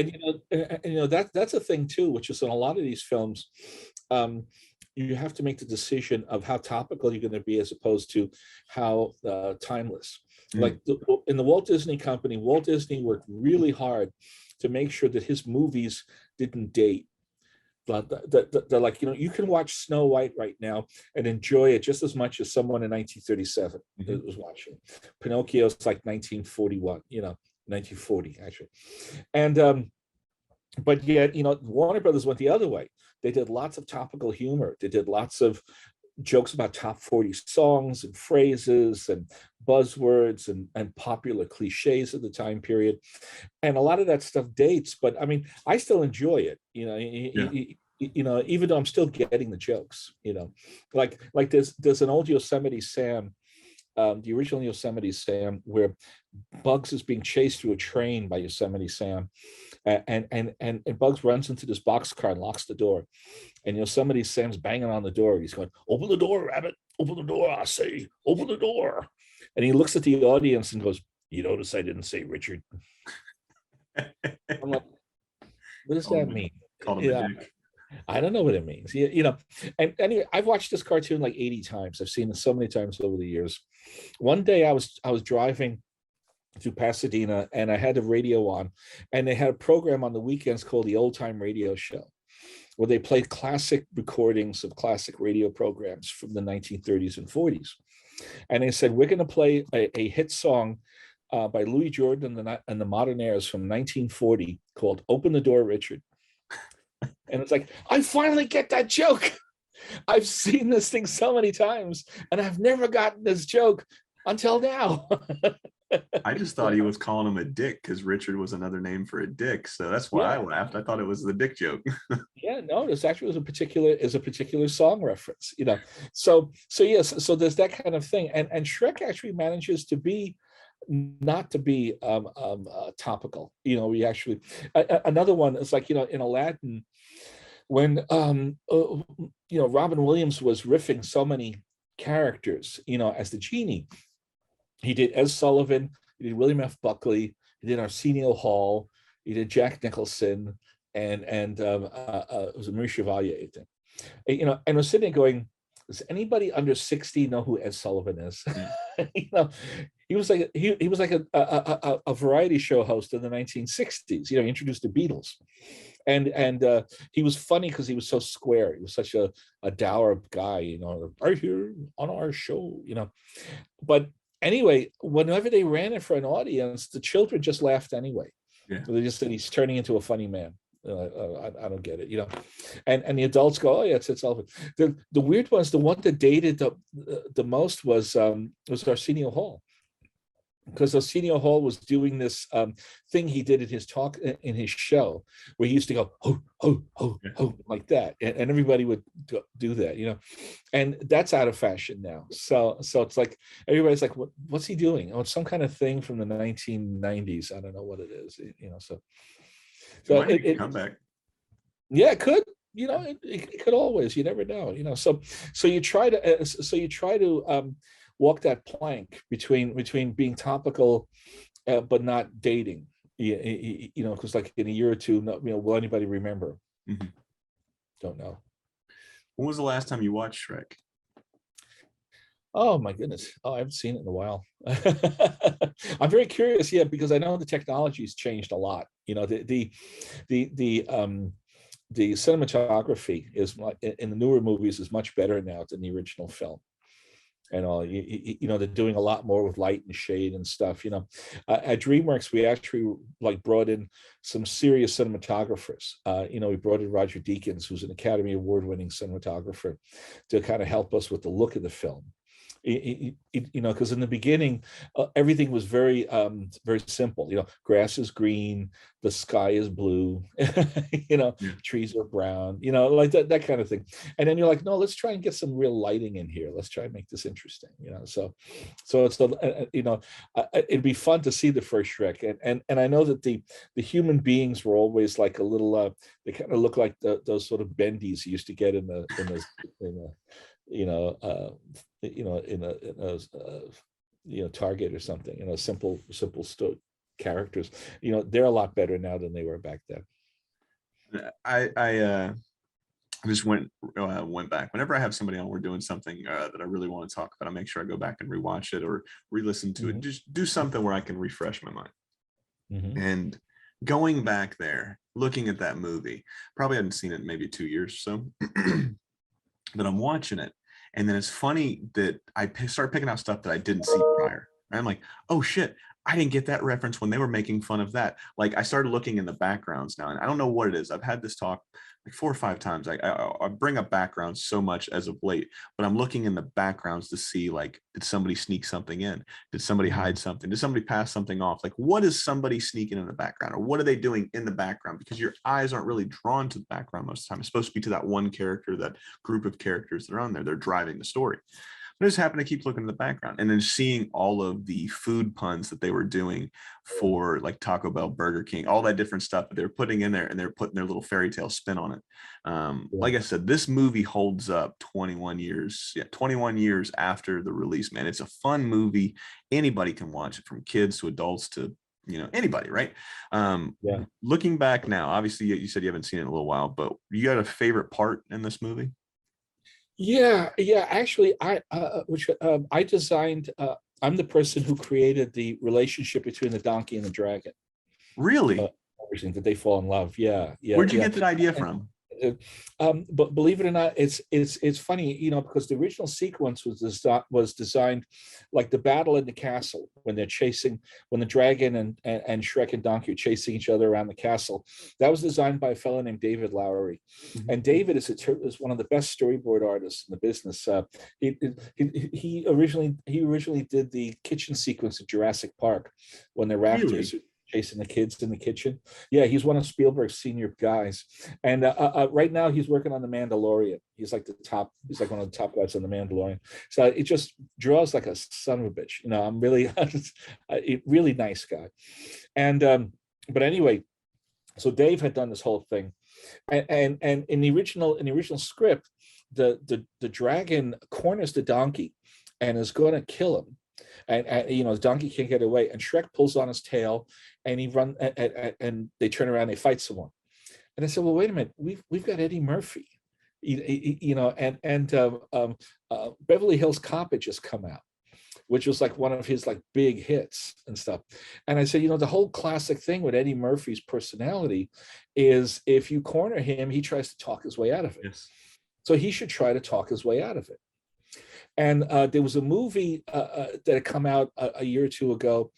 Speaker 1: And that's a thing too, which is in a lot of these films, you have to make the decision of how topical you're going to be as opposed to how timeless. Like in the Walt Disney Company, Walt Disney worked really hard to make sure that his movies didn't date. They're like, you can watch Snow White right now and enjoy it just as much as someone in 1937 was watching. Pinocchio's like 1941, 1940 actually. And but yet, Warner Brothers went the other way. They did lots of topical humor. They did lots of jokes about top 40 songs and phrases and buzzwords and popular cliches of the time period. And a lot of that stuff dates, but I mean, I still enjoy it, even though I'm still getting the jokes, like there's an old Yosemite Sam, the original Yosemite Sam, where Bugs is being chased through a train by Yosemite Sam, and Bugs runs into this boxcar and locks the door, and Yosemite Sam's banging on the door. He's going, "Open the door, Rabbit! Open the door! I say, open the door!" And he looks at the audience and goes, "You notice I didn't say Richard." I'm like, what does that mean?
Speaker 2: Called him a dick.
Speaker 1: I don't know what it means. And anyway, I've watched this cartoon like 80 times. I've seen it so many times over the years. One day I was driving to Pasadena and I had the radio on, and they had a program on the weekends called the Old Time Radio Show, where they played classic recordings of classic radio programs from the 1930s and 40s. And they said, we're going to play a hit song by Louis Jordan and the Modernaires from 1940 called "Open the Door, Richard." And it's like, I finally get that joke. I've seen this thing so many times and I've never gotten this joke until now.
Speaker 2: I just thought he was calling him a dick because Richard was another name for a dick. So that's why I laughed. I thought it was the dick joke.
Speaker 1: Yeah, no, this actually was a particular song reference, So yes, so there's that kind of thing. And Shrek actually manages to be not to be topical. We actually another one is like, in Aladdin, when Robin Williams was riffing so many characters, as the genie. He did Ed Sullivan, he did William F. Buckley, he did Arsenio Hall, he did Jack Nicholson, and it was Marie Chevalier, I think. And we're sitting there going, does anybody under 60 know who Ed Sullivan is? He was like a variety show host in the 1960s. He introduced the Beatles, and he was funny because he was so square. He was such a dour guy, right here on our show, But anyway, whenever they ran it for an audience, the children just laughed anyway. Yeah. They just said he's turning into a funny man. I don't get it, and the adults go, oh yeah, it's Sullivan. The weird ones, the one that dated the most was Arsenio Hall, because Arsenio Hall was doing this thing he did in his talk in his show, where he used to go ho ho ho ho like that, and everybody would do that, and that's out of fashion now. So it's like everybody's like, what's he doing? Oh, it's some kind of thing from the 1990s. I don't know what it is, So it
Speaker 2: come back.
Speaker 1: Yeah, it could. It could always. You never know. So you try to walk that plank between being topical, but not dating. Because like in a year or two, will anybody remember? Mm-hmm. Don't know.
Speaker 2: When was the last time you watched Shrek?
Speaker 1: Oh my goodness! Oh, I haven't seen it in a while. I'm very curious, because I know the technology's changed a lot. The cinematography is in the newer movies is much better now than the original film. And all they're doing a lot more with light and shade and stuff. At DreamWorks, we actually brought in some serious cinematographers. We brought in Roger Deakins, who's an Academy Award-winning cinematographer, to kind of help us with the look of the film. Because in the beginning, everything was very simple. Grass is green, the sky is blue, trees are brown, like that kind of thing. And then you're like, no, let's try and get some real lighting in here. Let's try and make this interesting. So it's it'd be fun to see the first Shrek. And I know that the human beings were always like a little. They kind of look like those sort of bendies you used to get in a Target or something, simple characters. They're a lot better now than they were back then.
Speaker 2: I just went back. Whenever I have somebody on, we're doing something that I really want to talk about, I make sure I go back and rewatch it or re-listen to it. Just do something where I can refresh my mind. Mm-hmm. And going back there, looking at that movie, probably hadn't seen it in maybe 2 years or so, but I'm watching it. And then it's funny that I start picking out stuff that I didn't see prior. I'm like, oh shit, I didn't get that reference when they were making fun of that. Like, I started looking in the backgrounds now, and I don't know what it is. I've had this talk like 4 or 5 times. I bring up backgrounds so much as of late, but I'm looking in the backgrounds to see, like, did somebody sneak something in? Did somebody hide something? Did somebody pass something off? Like, what is somebody sneaking in the background, or what are they doing in the background? Because your eyes aren't really drawn to the background most of the time. It's supposed to be to that one character, that group of characters that are on there. They're driving the story. I just happened to keep looking in the background and then seeing all of the food puns that they were doing for like Taco Bell, Burger King, all that different stuff that they're putting in there, and they're putting their little fairy tale spin on it. Like I said, this movie holds up 21 years. Yeah, 21 years after the release, man. It's a fun movie. Anybody can watch it, from kids to adults to, you know, anybody, right? Looking back now, obviously you said you haven't seen it in a little while, but you got a favorite part in this movie?
Speaker 1: Yeah. Actually, I designed. I'm the person who created the relationship between the donkey and the dragon.
Speaker 2: Really?
Speaker 1: That they fall in love. Yeah.
Speaker 2: Where'd you get that idea from?
Speaker 1: But believe it or not, it's funny, you know, because the original sequence was designed like the battle in the castle when the dragon and Shrek and Donkey are chasing each other around the castle. That was designed by a fellow named David Lowery, and David is one of the best storyboard artists in the business. He originally did the kitchen sequence of Jurassic Park when the raptors. Really? Chasing the kids in the kitchen. Yeah, he's one of Spielberg's senior guys, and right now he's working on The Mandalorian. He's like one of the top guys on The Mandalorian. So it just draws like a son of a bitch. You know, I'm really, a really nice guy. And but anyway, so Dave had done this whole thing, and in the original script, the dragon corners the donkey, and is going to kill him. And you know, the donkey can't get away, and Shrek pulls on his tail, and he run and they turn around, they fight someone. And I said, well, wait a minute, we've got Eddie Murphy, you know, and Beverly Hills Cop had just come out, which was like one of his like big hits and stuff. And I said, you know, the whole classic thing with Eddie Murphy's personality is if you corner him, he tries to talk his way out of it. Yes. So he should try to talk his way out of it. And there was a movie that had come out a year or two ago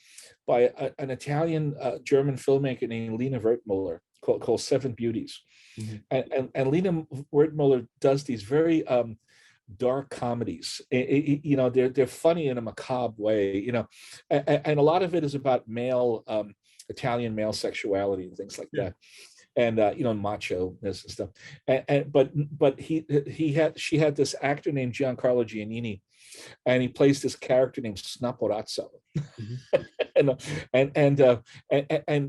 Speaker 1: by an Italian German filmmaker named Lina Wertmuller called Seven Beauties. And Lina Wertmuller does these very dark comedies. You know, they're funny in a macabre way, you know, and a lot of it is about Italian male sexuality and things like that. And you know, macho-ness and stuff. But she had this actor named Giancarlo Giannini, and he plays this character named Snaporazzo. and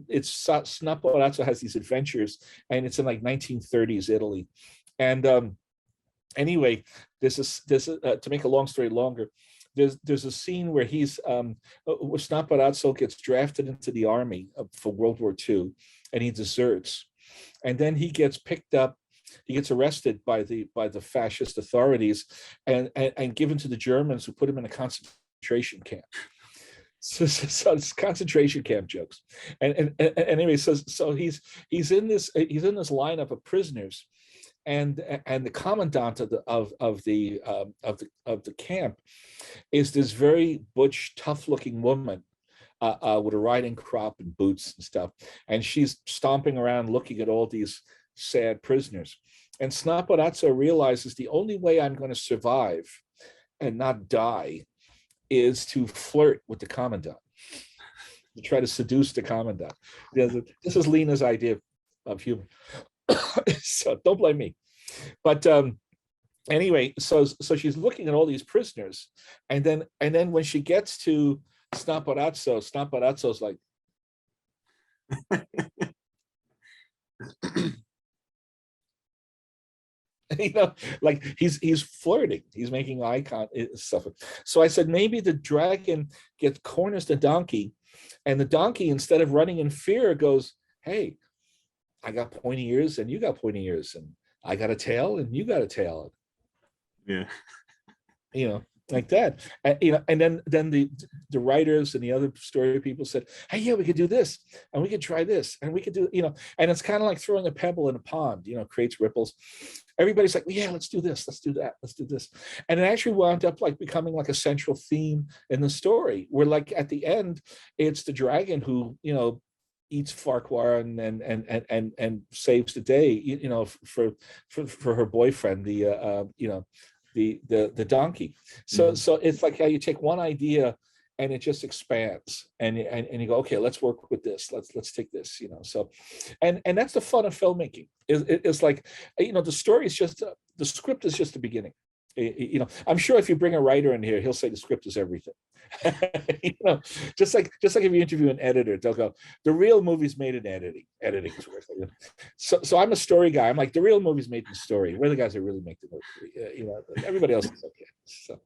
Speaker 1: it's Snaporazzo has these adventures, and it's in like 1930s Italy. And anyway, this is to make a long story longer. There's a scene where where Snaporazzo gets drafted into the army for World War II, and he deserts. And then he gets picked up, he gets arrested by the fascist authorities and given to the Germans, who put him in a concentration camp. So it's concentration camp jokes. And anyway, so he's in this lineup of prisoners, and the commandant of the camp is this very butch, tough-looking woman. With a riding crop and boots and stuff. And she's stomping around looking at all these sad prisoners. And Snaporazzo realizes the only way I'm going to survive and not die is to flirt with the commandant, to try to seduce the commandant. This is Lina's idea of humor. So don't blame me. But anyway, so she's looking at all these prisoners. And then when she gets to Snaporazzo's like, you know, like he's flirting, he's making eye contact stuff. So I said, maybe the dragon corners the donkey, and the donkey, instead of running in fear, goes, hey, I got pointy ears and you got pointy ears, and I got a tail and you got a tail.
Speaker 2: Yeah.
Speaker 1: You know, like that. And, you know, and then the writers and the other story people said, hey, yeah, we could do this, and we could try this, and we could do, you know, and it's kind of like throwing a pebble in a pond, you know, creates ripples. Everybody's like, well, yeah, let's do this, let's do that, let's do this. And it actually wound up like becoming like a central theme in the story, where like at the end, it's the dragon who, you know, eats Farquhar and saves the day, you know, for her boyfriend, the you know, the donkey. So so it's like how you take one idea and it just expands, and you go, okay, let's work with this, let's take this, you know. So and that's the fun of filmmaking. It's like, you know, the story is just the script is just the beginning. You know, I'm sure if you bring a writer in here, he'll say the script is everything. You know, just like if you interview an editor, they'll go, the real movie's made in editing. Editing is worth it. So I'm a story guy. I'm like, the real movie's made in story. We're the guys that really make the movie. You know, everybody else is okay.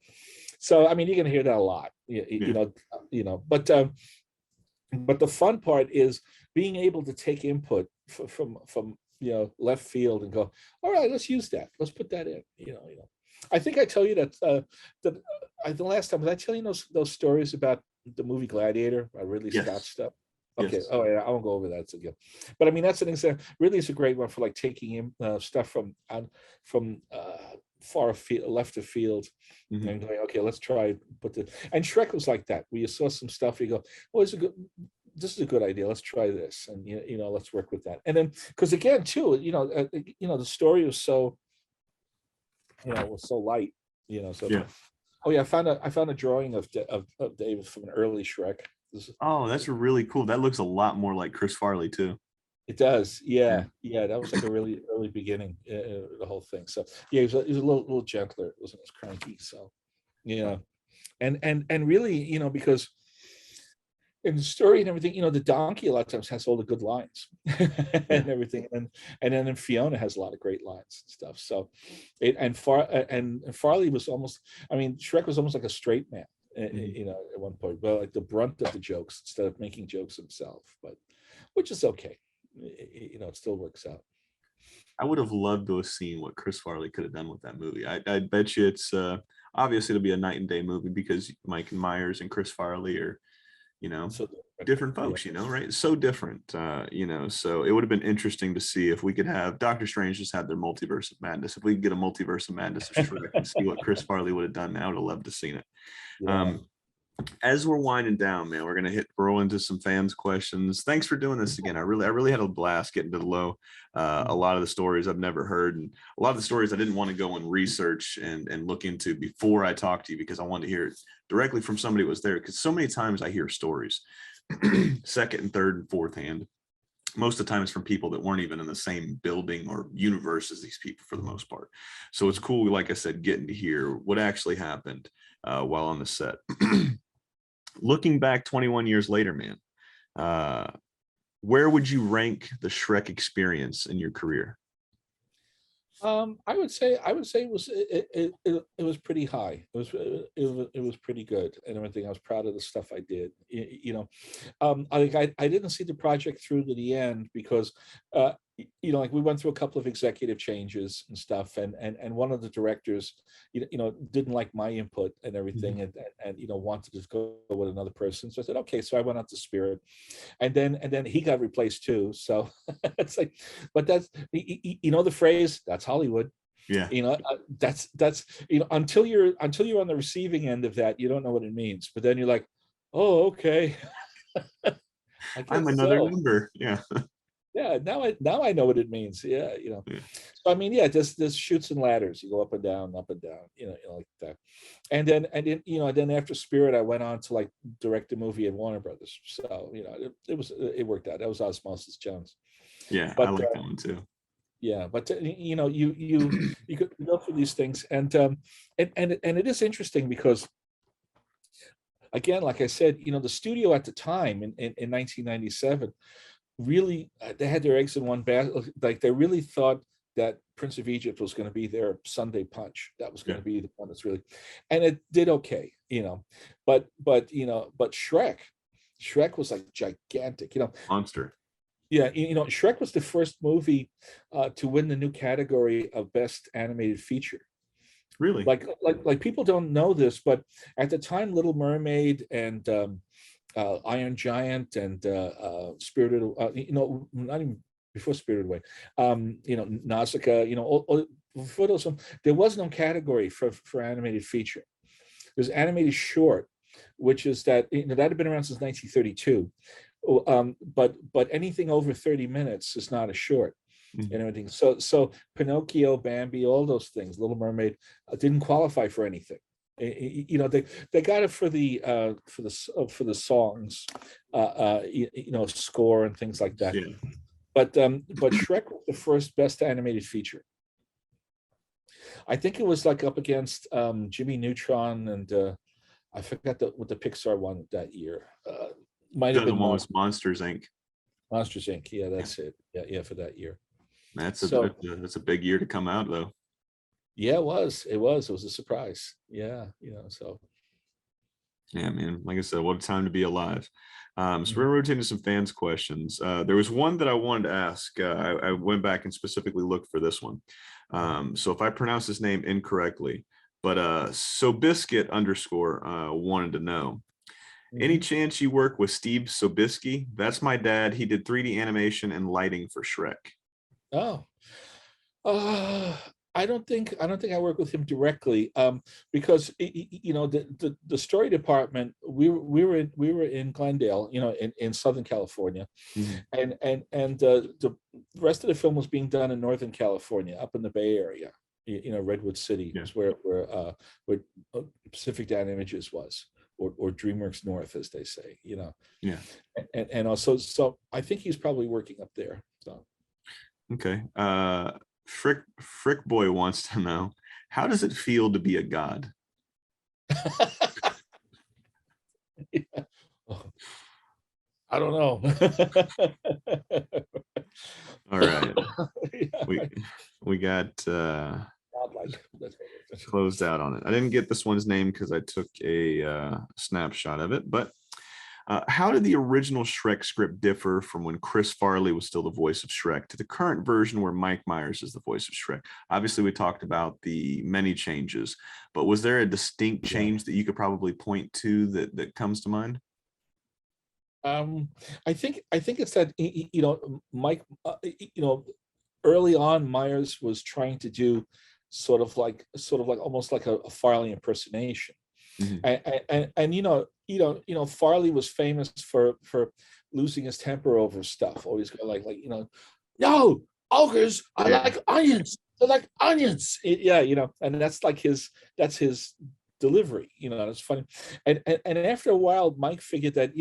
Speaker 1: So I mean, you're gonna hear that a lot. You know, but the fun part is being able to take input from you know, left field and go, all right, let's use that. Let's put that in. You know. I think I tell you that the last time, did I tell you those stories about the movie Gladiator by Ridley Scott stuff? Okay. Yes. Oh yeah, I won't go over that again. But I mean, that's an example. Really, is a great one for like taking in stuff from far afield, left of field, and going, okay, let's try put the. And Shrek was like that, where you saw some stuff, you go, oh, this is a good idea. Let's try this, and you know, let's work with that. And then, because again, too, you know, the story was so. You know, it was so light, you know. So yeah. Oh yeah, I found a drawing of David from an early Shrek.
Speaker 2: Oh, that's really cool. That looks a lot more like Chris Farley too.
Speaker 1: It does, yeah. That was like a really early beginning, the whole thing. So yeah, he was a little gentler. It wasn't as cranky. So yeah, and really, you know, because in the story and everything, you know, the donkey a lot of times has all the good lines and everything, and then Fiona has a lot of great lines and stuff. So and Farley was almost, I mean, Shrek was almost like a straight man, you know, at one point, but like the brunt of the jokes instead of making jokes himself, but which is okay, you know, it still works out.
Speaker 2: I would have loved to have seen what Chris Farley could have done with that movie. I bet you it's obviously it'll be a night and day movie because Mike Myers and Chris Farley are, you know, so different folks, you know, right? So different, you know, so it would have been interesting to see if we could have Doctor Strange just had their multiverse of madness. If we could get a multiverse of madness of Shrek and see what Chris Farley would have done, I would have loved to seen it. Yeah. As we're winding down, man, we're gonna roll into some fans' questions. Thanks for doing this again. I really had a blast getting to the low. A lot of the stories I've never heard, and a lot of the stories I didn't want to go and research and look into before I talked to you, because I wanted to hear it directly from somebody who was there. Because so many times I hear stories, second and third and fourth hand, most of the time it's from people that weren't even in the same building or universe as these people for the most part. So it's cool, like I said, getting to hear what actually happened while on the set. Looking back 21 years later, man, where would you rank the Shrek experience in your career?
Speaker 1: I would say it was pretty high. It was pretty good and everything. I was proud of the stuff I did. You know, I didn't see the project through to the end because you know, like we went through a couple of executive changes and stuff, and one of the directors, you know, didn't like my input and everything, and you know, wanted to go with another person. So I said, okay. So I went out to Spirit, and then he got replaced too. So it's like, but that's, you know, the phrase, that's Hollywood.
Speaker 2: Yeah.
Speaker 1: You know, that's you know, until you're on the receiving end of that, you don't know what it means. But then you're like, oh, okay.
Speaker 2: I'm another number. Yeah.
Speaker 1: Yeah, now I know what it means. Yeah, you know. Yeah. So I mean, yeah, there's chutes and ladders. You go up and down, you know, like that. And then you know, then after Spirit, I went on to like direct a movie at Warner Brothers. So you know, it worked out. That was Osmosis Jones.
Speaker 2: Yeah, but, I like that one too.
Speaker 1: Yeah, but you know, you could go through these things, and it is interesting because, again, like I said, you know, the studio at the time in 1997. Really, they had their eggs in one basket. Like they really thought that Prince of Egypt was going to be their Sunday punch. That was going to be the one that's really, and it did okay, you know. But you know, but Shrek was like gigantic, you know.
Speaker 2: Monster.
Speaker 1: Yeah, you know, Shrek was the first movie to win the new category of Best Animated Feature.
Speaker 2: Really?
Speaker 1: Like people don't know this, but at the time, Little Mermaid and Iron Giant and Spirited, not even before Spirited Away, Nausicaa, before those, there was no category for animated feature. There's animated short, which is that that had been around since 1932, but anything over 30 minutes is not a short. And everything. So Pinocchio, Bambi, all those things, Little Mermaid, didn't qualify for anything. They got it for the songs, score and things like that.
Speaker 2: Yeah.
Speaker 1: But Shrek was the first best animated feature. I think it was like up against Jimmy Neutron and I forgot what the Pixar won that year. Might have been
Speaker 2: Monsters Inc.
Speaker 1: Monsters Inc. Yeah, that's it. Yeah, for that year.
Speaker 2: That's a big year to come out though.
Speaker 1: Yeah, it was a surprise. Yeah, so.
Speaker 2: Yeah, man. Like I said, what a time to be alive. So we're rotating to some fans' questions. There was one that I wanted to ask. I went back and specifically looked for this one. So if I pronounce his name incorrectly, but Sobiscuit _ wanted to know. Any chance you work with Steve Sobisky? That's my dad. He did 3D animation and lighting for Shrek.
Speaker 1: Oh, I don't think I work with him directly, because the story department, we were in Glendale, in Southern California, and the rest of the film was being done in Northern California, up in the Bay Area, Redwood City, is where Pacific Down Images was, or DreamWorks North, as they say,
Speaker 2: Yeah.
Speaker 1: And also, so I think he's probably working up there. So.
Speaker 2: Okay. Frick Boy wants to know, how does it feel to be a god?
Speaker 1: Yeah. I don't know.
Speaker 2: All right.
Speaker 1: Yeah.
Speaker 2: We got closed out on it. I didn't get this one's name because I took a snapshot of it, but how did the original Shrek script differ from when Chris Farley was still the voice of Shrek to the current version where Mike Myers is the voice of Shrek? Obviously, we talked about the many changes, but was there a distinct change that you could probably point to that comes to mind?
Speaker 1: I think it's that Mike, early on Myers was trying to do sort of like almost like a Farley impersonation. And Farley was famous for losing his temper over stuff. Always go like no, ogres are like onions. They're like onions. And that's like his delivery. It's funny. And after a while, Mike figured that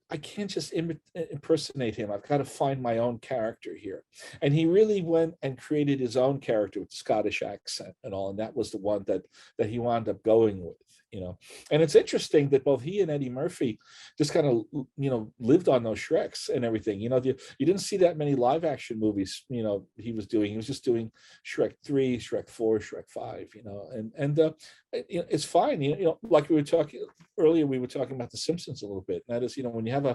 Speaker 1: I can't just impersonate him. I've got to find my own character here. And he really went and created his own character with the Scottish accent and all. And that was the one that he wound up going with, And it's interesting that both he and Eddie Murphy just kind of, lived on those Shreks and everything. You didn't see that many live action movies, he was doing. He was just doing Shrek 3, Shrek 4, Shrek 5, and it's fine. Like we were talking earlier, we were talking about The Simpsons a little bit. And that is, when you have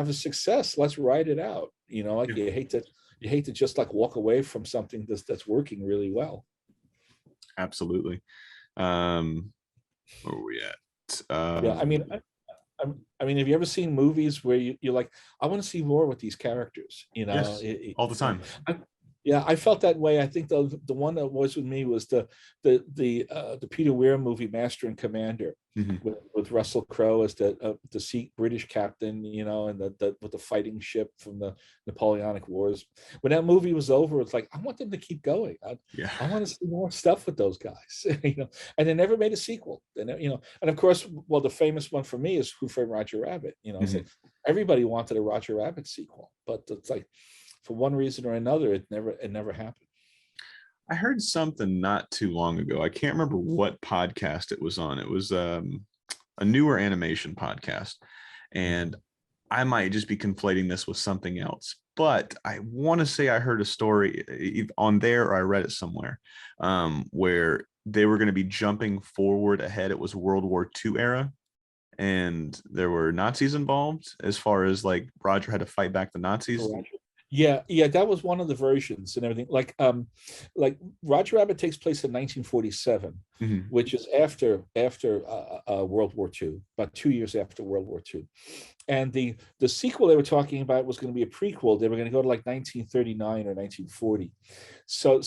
Speaker 1: a success, let's ride it out. You hate to just like walk away from something that's working really well.
Speaker 2: Absolutely. Where are we at?
Speaker 1: Yeah, I mean, have you ever seen movies where you're like, I want to see more with these characters?
Speaker 2: Yes, all the time.
Speaker 1: Yeah, I felt that way. I think the one that was with me was the Peter Weir movie, Master and Commander, with Russell Crowe as the Sikh British captain, and with the fighting ship from the Napoleonic Wars. When that movie was over, it's like, I want them to keep going. I want to see more stuff with those guys, And they never made a sequel, and of course, well, the famous one for me is Who Framed Roger Rabbit. It's like everybody wanted a Roger Rabbit sequel, but it's like, for one reason or another, it never happened.
Speaker 2: I heard something not too long ago. I can't remember what podcast it was on. It was a newer animation podcast. And I might just be conflating this with something else. But I want to say I heard a story on there, or I read it somewhere, where they were going to be jumping forward ahead. It was World War II era. And there were Nazis involved, as far as like Roger had to fight back the Nazis.
Speaker 1: Yeah, that was one of the versions and everything. Like Roger Rabbit takes place in 1947,
Speaker 2: Mhm.
Speaker 1: which is after World War II, about 2 years after World War II. And the sequel they were talking about was going to be a prequel. They were going to go to like 1939 or 1940. So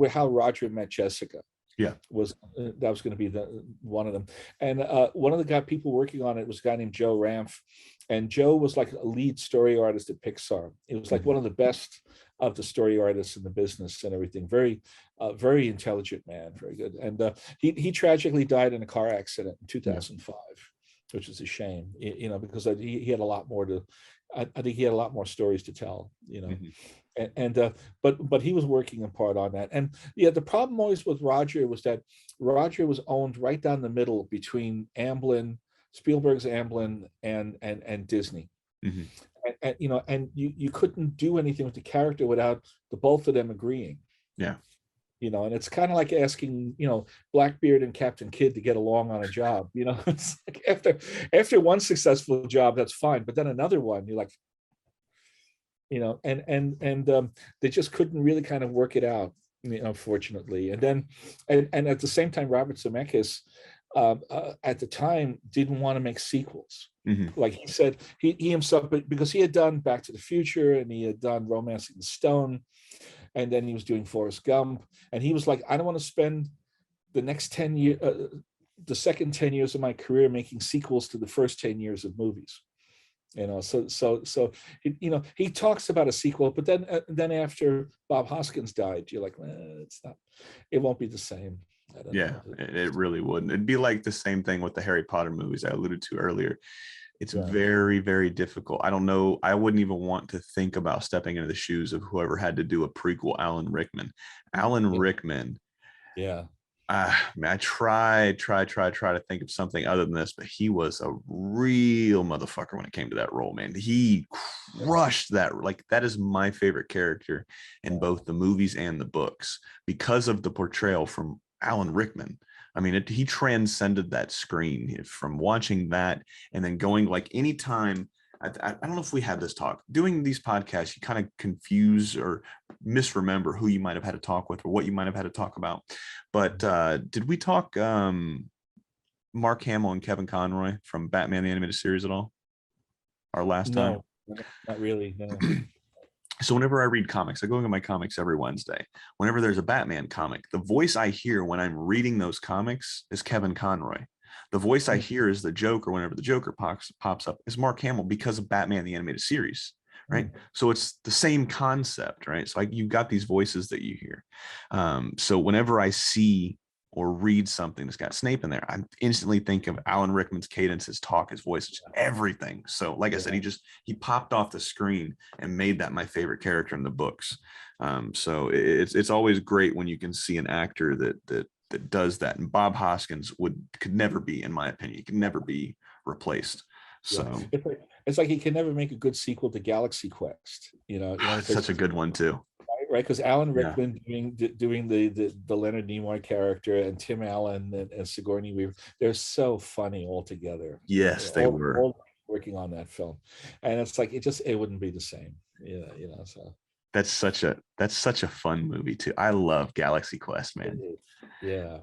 Speaker 1: how Roger met Jessica
Speaker 2: Yeah.
Speaker 1: was that was going to be the one of them. And one of the people working on it was a guy named Joe Ranft, and Joe was like a lead story artist at Pixar. It was like
Speaker 2: Mhm.
Speaker 1: one of the best of the story artists in the business and everything. Very intelligent man, very good. And he tragically died in a car accident in
Speaker 2: Yeah.
Speaker 1: 2005, which is a shame, because he had a lot more to. I think he had a lot more stories to tell,
Speaker 2: Mhm.
Speaker 1: but he was working in part on that. And yeah, the problem always with Roger was that Roger was owned right down the middle between Amblin, Spielberg's Amblin, and Disney.
Speaker 2: Mhm.
Speaker 1: And you couldn't do anything with the character without the both of them agreeing.
Speaker 2: Yeah.
Speaker 1: And it's kind of like asking, Blackbeard and Captain Kidd to get along on a job. It's like after one successful job, that's fine, but then another one, you're like, and they just couldn't really kind of work it out, fortunately. And then, and at the same time, Robert Zemeckis, at the time, didn't want to make sequels.
Speaker 2: Mhm.
Speaker 1: Like he said, he himself, because he had done Back to the Future and he had done Romancing the Stone, and then he was doing Forrest Gump, and he was like, I don't want to spend the next 10 years, the second 10 years of my career making sequels to the first 10 years of movies. So he talks about a sequel, but then after Bob Hoskins died, you're like, it won't be the same. I don't
Speaker 2: Yeah,
Speaker 1: know.
Speaker 2: it really wouldn't. It'd be like the same thing with the Harry Potter movies I alluded to earlier. It's
Speaker 1: Yeah.
Speaker 2: very, very difficult. I don't know. I wouldn't even want to think about stepping into the shoes of whoever had to do a prequel, Alan Rickman. Alan Rickman.
Speaker 1: Yeah.
Speaker 2: Man, I try to think of something other than this, but he was a real motherfucker when it came to that role, man. He crushed that. Like, that is my favorite character in both the movies and the books because of the portrayal from Alan Rickman. I mean, he transcended that screen from watching that and then going like anytime. I don't know if we had this talk doing these podcasts, you kind of confuse or misremember who you might have had to talk with or what you might have had to talk about. But did we talk Mark Hamill and Kevin Conroy from Batman the Animated Series at all? Our last time?
Speaker 1: No, not really. No.
Speaker 2: So whenever I read comics, I go into my comics every Wednesday. Whenever there's a Batman comic, the voice I hear when I'm reading those comics is Kevin Conroy. The voice I hear is the Joker whenever the Joker pops up is Mark Hamill because of Batman the Animated Series, right? So it's the same concept, right? So you've got these voices that you hear. So whenever I see or read something that's got Snape in there, I instantly think of Alan Rickman's cadence, his talk, his voice, just everything. So like I said, he popped off the screen and made that my favorite character in the books. So it's always great when you can see an actor that does that. And Bob Hoskins could never be, in my opinion, he could never be replaced. So
Speaker 1: it's like he can never make a good sequel to Galaxy Quest.
Speaker 2: Such a good one too.
Speaker 1: Right, because Alan Rickman doing the Leonard Nimoy character and Tim Allen and Sigourney Weaver, they're so funny all together.
Speaker 2: Yes, they were
Speaker 1: all working on that film, and it's like it wouldn't be the same. So
Speaker 2: that's such a fun movie too. I love Galaxy Quest, man.
Speaker 1: Yeah.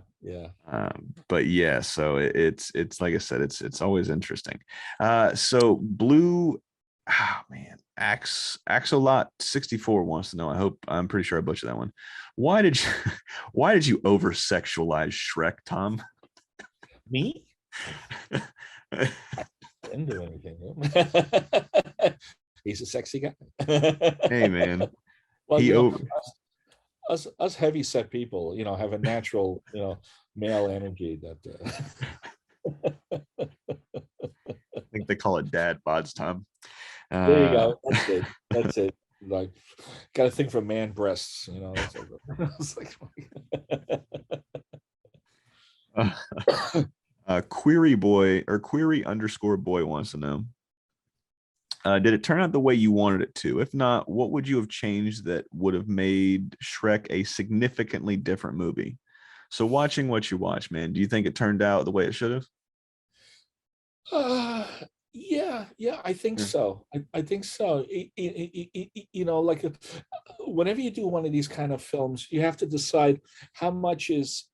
Speaker 2: But yeah, so it's like I said, it's always interesting. So Blue. Oh man, Axolot 64 wants to know. I'm pretty sure I butchered that one. Why did you over sexualize Shrek, Tom?
Speaker 1: Me? I didn't do anything. He's a sexy guy.
Speaker 2: Hey man.
Speaker 1: Well, us heavy set people, have a natural, male energy that
Speaker 2: I think they call it dad bods, Tom.
Speaker 1: There you go. That's it. Like, got to think for man breasts, That's
Speaker 2: Query boy or query_boy wants to know. Did it turn out the way you wanted it to? If not, what would you have changed that would have made Shrek a significantly different movie? So watching what you watch, man, do you think it turned out the way it should have?
Speaker 1: Yeah, I think
Speaker 2: Yeah.
Speaker 1: so. I think so. You know, like whenever you do one of these kind of films, you have to decide how much is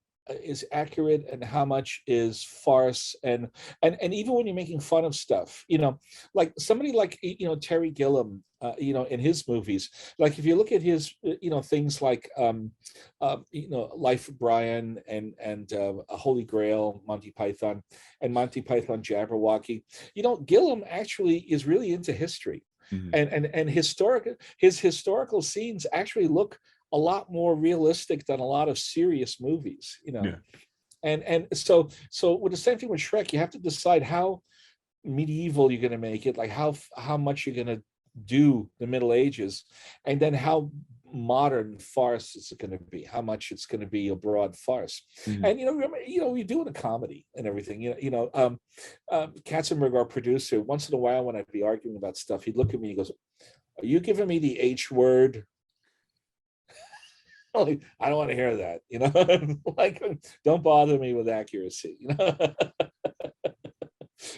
Speaker 1: accurate and how much is farce, and even when you're making fun of stuff, you know, like somebody like Terry Gilliam, you know, in his movies, like if you look at his you know things like you know Life of Brian and Holy Grail, Monty Python, and Monty Python Jabberwocky, you know, Gilliam actually is really into history,
Speaker 2: Mhm.
Speaker 1: and his historical scenes actually look a lot more realistic than a lot of serious movies, you know.
Speaker 2: Yeah.
Speaker 1: And so with the same thing with Shrek, you have to decide how medieval you're going to make it, like how much you're going to do the Middle Ages, and then how modern farce is it going to be, how much it's going to be a broad farce.
Speaker 2: Mhm.
Speaker 1: And you know, remember, you know, we're doing a comedy and everything, Katzenberg, our producer, once in a while when I'd be arguing about stuff, he'd look at me, he goes, are you giving me the H word? Like, I don't want to hear that, you know. Like, don't bother me with accuracy, you know.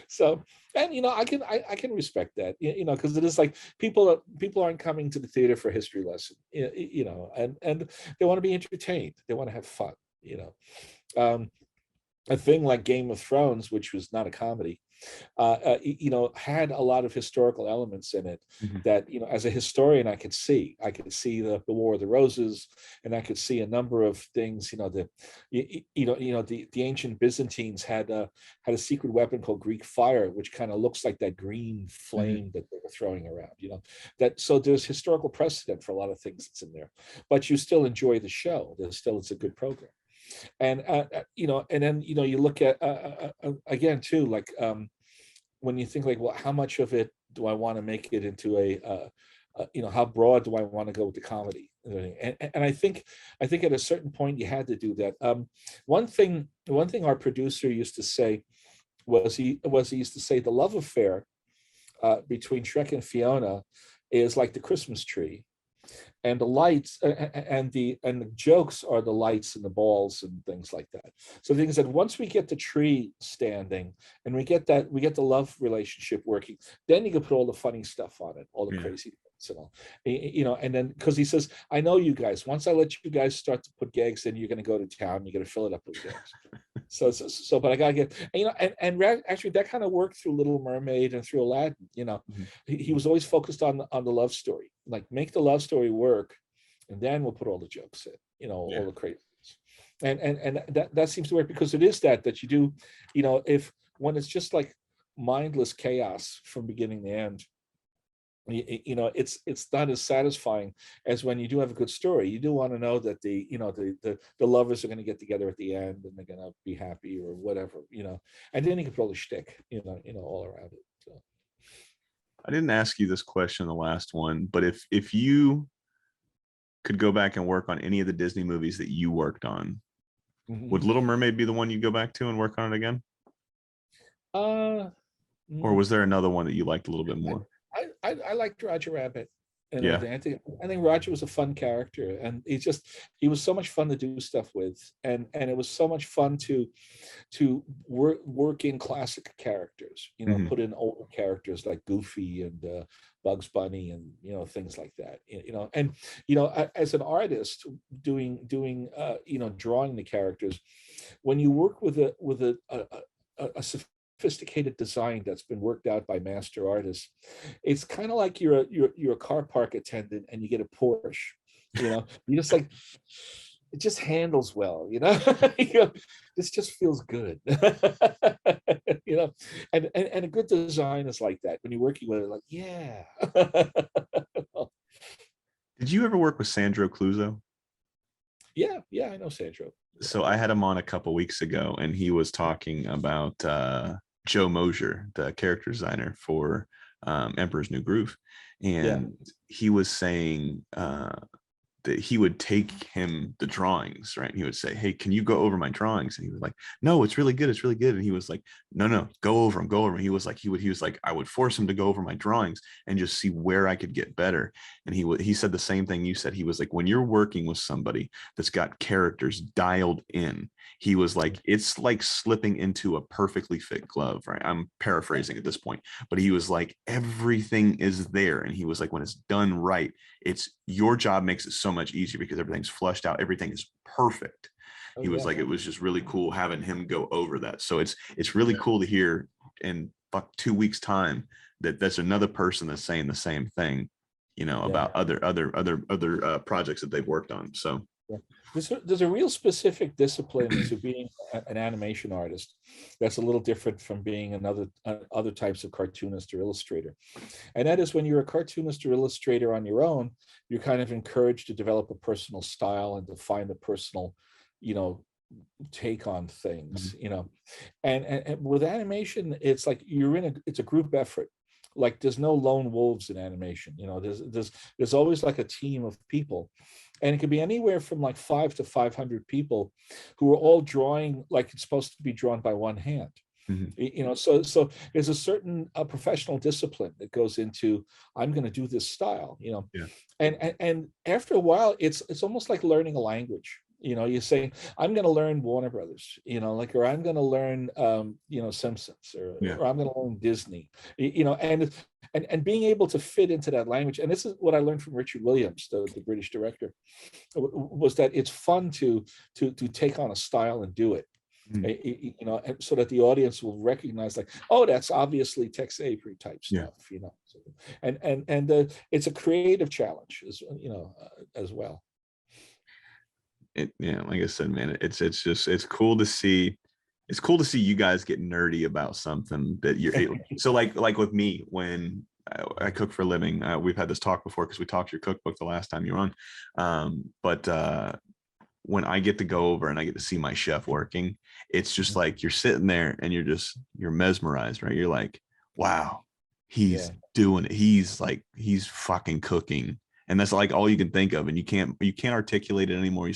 Speaker 1: So, and you know, I can respect that, you know, because it is like people aren't coming to the theater for a history lesson, you know, and they want to be entertained, they want to have fun, you know. A thing like Game of Thrones, which was not a comedy, you know, had a lot of historical elements in it
Speaker 2: Mhm.
Speaker 1: that, you know, as a historian, I could see the War of the Roses, and I could see a number of things, you know, the ancient Byzantines had a secret weapon called Greek fire, which kind of looks like that green
Speaker 2: Mhm.
Speaker 1: flame that they were throwing around, you know, that, so there's historical precedent for a lot of things that's in there, but you still enjoy the show. It's a good program. And you know, and then you know, you look at again too, like when you think like, well, how much of it do I want to make it into you know, how broad do I want to go with the comedy? And I think at a certain point you had to do that. One thing our producer used to say he used to say the love affair between Shrek and Fiona is like the Christmas tree, and the lights and the jokes are the lights and the balls and things like that. So the thing is that once we get the tree standing and we get the love relationship working, then you can put all the funny stuff on it, all the
Speaker 2: Yeah.
Speaker 1: crazy things and all, you know. And then because he says, I know you guys, once I let you guys start to put gags in, you're going to go to town, you're going to fill it up with gags. So, but I gotta get, and, you know, actually that kind of worked through Little Mermaid and through Aladdin. You know,
Speaker 2: Mhm.
Speaker 1: he was always focused on the love story, like make the love story work, and then we'll put all the jokes in, you know, all
Speaker 2: Yeah.
Speaker 1: the crazy things. And that seems to work because it is that you do, you know, if when it's just like mindless chaos from beginning to end, you know, it's not as satisfying as when you do have a good story. You do want to know that the, you know, the lovers are going to get together at the end and they're going to be happy or whatever, you know, and then you can put all the shtick, you know, all around it. So.
Speaker 2: I didn't ask you this question the last one, but if you could go back and work on any of the Disney movies that you worked on, would
Speaker 1: Mhm.
Speaker 2: Little Mermaid be the one you go back to and work on it again?
Speaker 1: uh
Speaker 2: Or
Speaker 1: mm,
Speaker 2: was there another one that you liked a little bit more?
Speaker 1: I liked Roger Rabbit and
Speaker 2: Yeah.
Speaker 1: everything. I think Roger was a fun character, and he was so much fun to do stuff with, and it was so much fun to work in classic characters. You know,
Speaker 2: Mhm.
Speaker 1: put in older characters like Goofy and Bugs Bunny and, you know, things like that. You know, and you know, as an artist doing you know, drawing the characters, when you work with a sophisticated design that's been worked out by master artists, it's kind of like you're a car park attendant and you get a Porsche. You know, you just like, it just handles well. You know, you know, this just feels good. You know, and a good design is like that when you're working with it. Like, yeah.
Speaker 2: Did you ever work with Sandro Cluzo?
Speaker 1: Yeah, I know Sandro.
Speaker 2: So I had him on a couple weeks ago, and he was talking about Joe Mosier, the character designer for Emperor's New Groove,
Speaker 1: Yeah.
Speaker 2: and he was saying he would take him the drawings, right? And he would say, "Hey, can you go over my drawings?" And he was like, "No, it's really good. It's really good." And he was like, "No, go over them, go over them." He was like, I would force him to go over my drawings and just see where I could get better. And he said the same thing you said. He was like, when you're working with somebody that's got characters dialed in, he was like, it's like slipping into a perfectly fit glove, right? I'm paraphrasing at this point, but he was like, everything is there. And he was like, when it's done right, it's your job makes it so much easier because everything's flushed out, everything is perfect. He was like, it was just really cool having him go over that. So it's really cool to hear in 2 weeks time that there's another person that's saying the same thing, you know, about other projects that they've worked on. So
Speaker 1: there's a real specific discipline to being an animation artist that's a little different from being other types of cartoonist or illustrator. And that is when you're a cartoonist or illustrator on your own, you're kind of encouraged to develop a personal style and to find a personal, you know, take on things, you know. And with animation, it's like it's a group effort. Like there's no lone wolves in animation, you know. There's always like a team of people, and it could be anywhere from like 5 to 500 people who are all drawing like it's supposed to be drawn by one hand. You know, so there's a certain professional discipline that goes into, I'm going to do this style, you know. And after a while, it's almost like learning a language. You know, you're saying, I'm going to learn Warner Brothers, you know, like, or I'm going to learn, you know, Simpsons, or I'm going to learn Disney, you know, and being able to fit into that language. And this is what I learned from Richard Williams, the British director, was that it's fun to take on a style and do it. You know, so that the audience will recognize, like, oh, that's obviously Tex Avery type stuff, you know. So, and it's a creative challenge, as you know, as well.
Speaker 2: Like I said, man, it's cool to see. It's cool to see you guys get nerdy about something that you're so like with me when I cook for a living. We've had this talk before because we talked your cookbook the last time you were on. But when I get to go over and I get to see my chef working, it's just like you're sitting there and you're mesmerized, right? You're like, wow, he's doing it. He's fucking cooking. And that's like all you can think of. And you can't articulate it anymore.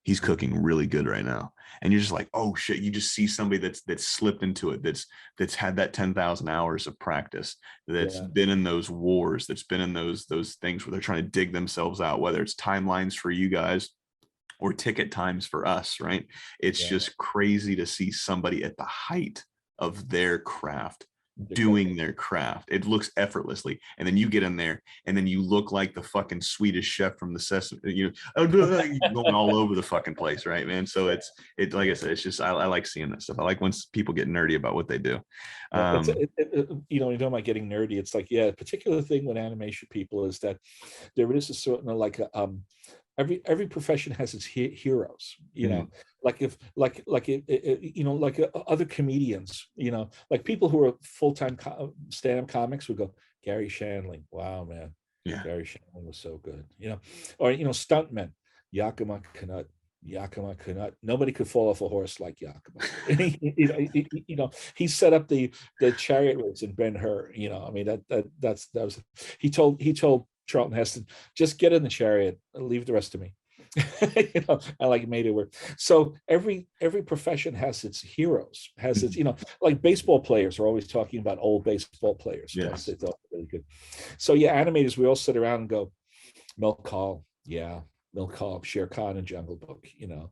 Speaker 2: He's cooking really good right now. And you're just like, oh shit, you just see somebody that's slipped into it, that's had that 10,000 hours of practice, that's been in those wars, that's been in those things where they're trying to dig themselves out, whether it's timelines for you guys or ticket times for us, right? It's just crazy to see somebody at the height of their craft doing their craft. It looks effortlessly, and then you get in there and then you look like the fucking Swedish chef from the Sesame, you know, going all over the fucking place, right, man? So it's like I said, it's just I like seeing that stuff. I like when people get nerdy about what they do.
Speaker 1: You know, when you're talking about getting nerdy, it's like, a particular thing with animation people is that there is a certain like every profession has its heroes, you know, like if you know, like other comedians, you know, like people who are full-time stand-up comics would go, Gary Shandling, wow, man, Gary Shandling was so good, you know. Or, you know, stuntmen, Yakima Canutt, nobody could fall off a horse like Yakima. You know, he set up the chariot race in Ben-Hur, you know. I mean, that was he told Charlton Heston, just get in the chariot, leave the rest to me. You know, I like made it work. So every profession has its heroes, has its, you know, like baseball players are always talking about old baseball players.
Speaker 2: Yes.
Speaker 1: It's all really good. So animators, we all sit around and go, Milk Hall, Milk Hall, Shere Khan in Jungle Book, you know,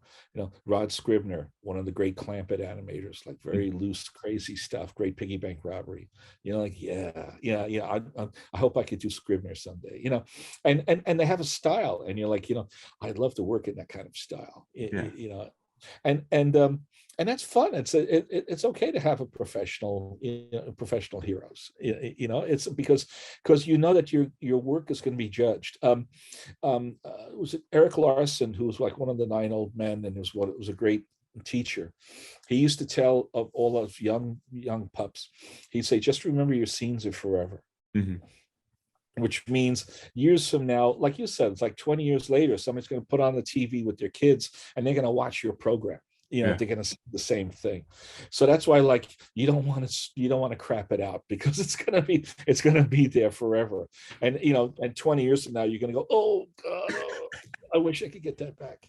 Speaker 1: Rod Scribner, one of the great Clampett animators, like very loose, crazy stuff, great Piggy Bank Robbery, you know, like, I hope I could do Scribner someday, you know, and they have a style, and you're like, you know, I'd love to work in that kind of style, you know, and that's fun. It's okay to have a professional heroes, you know. It's because you know that your work is going to be judged. Was it Eric Larson, who was like one of the 9 old men, and was a great teacher. He used to tell of all those young pups, he'd say, just remember your scenes are forever. Which means years from now, like you said, it's like 20 years later, somebody's going to put on the TV with their kids and they're going to watch your program. they're going to say the same thing. So that's why, like, you don't want to crap it out, because it's going to be there forever. And and 20 years from now, you're going to go, oh God, oh, I wish I could get that back,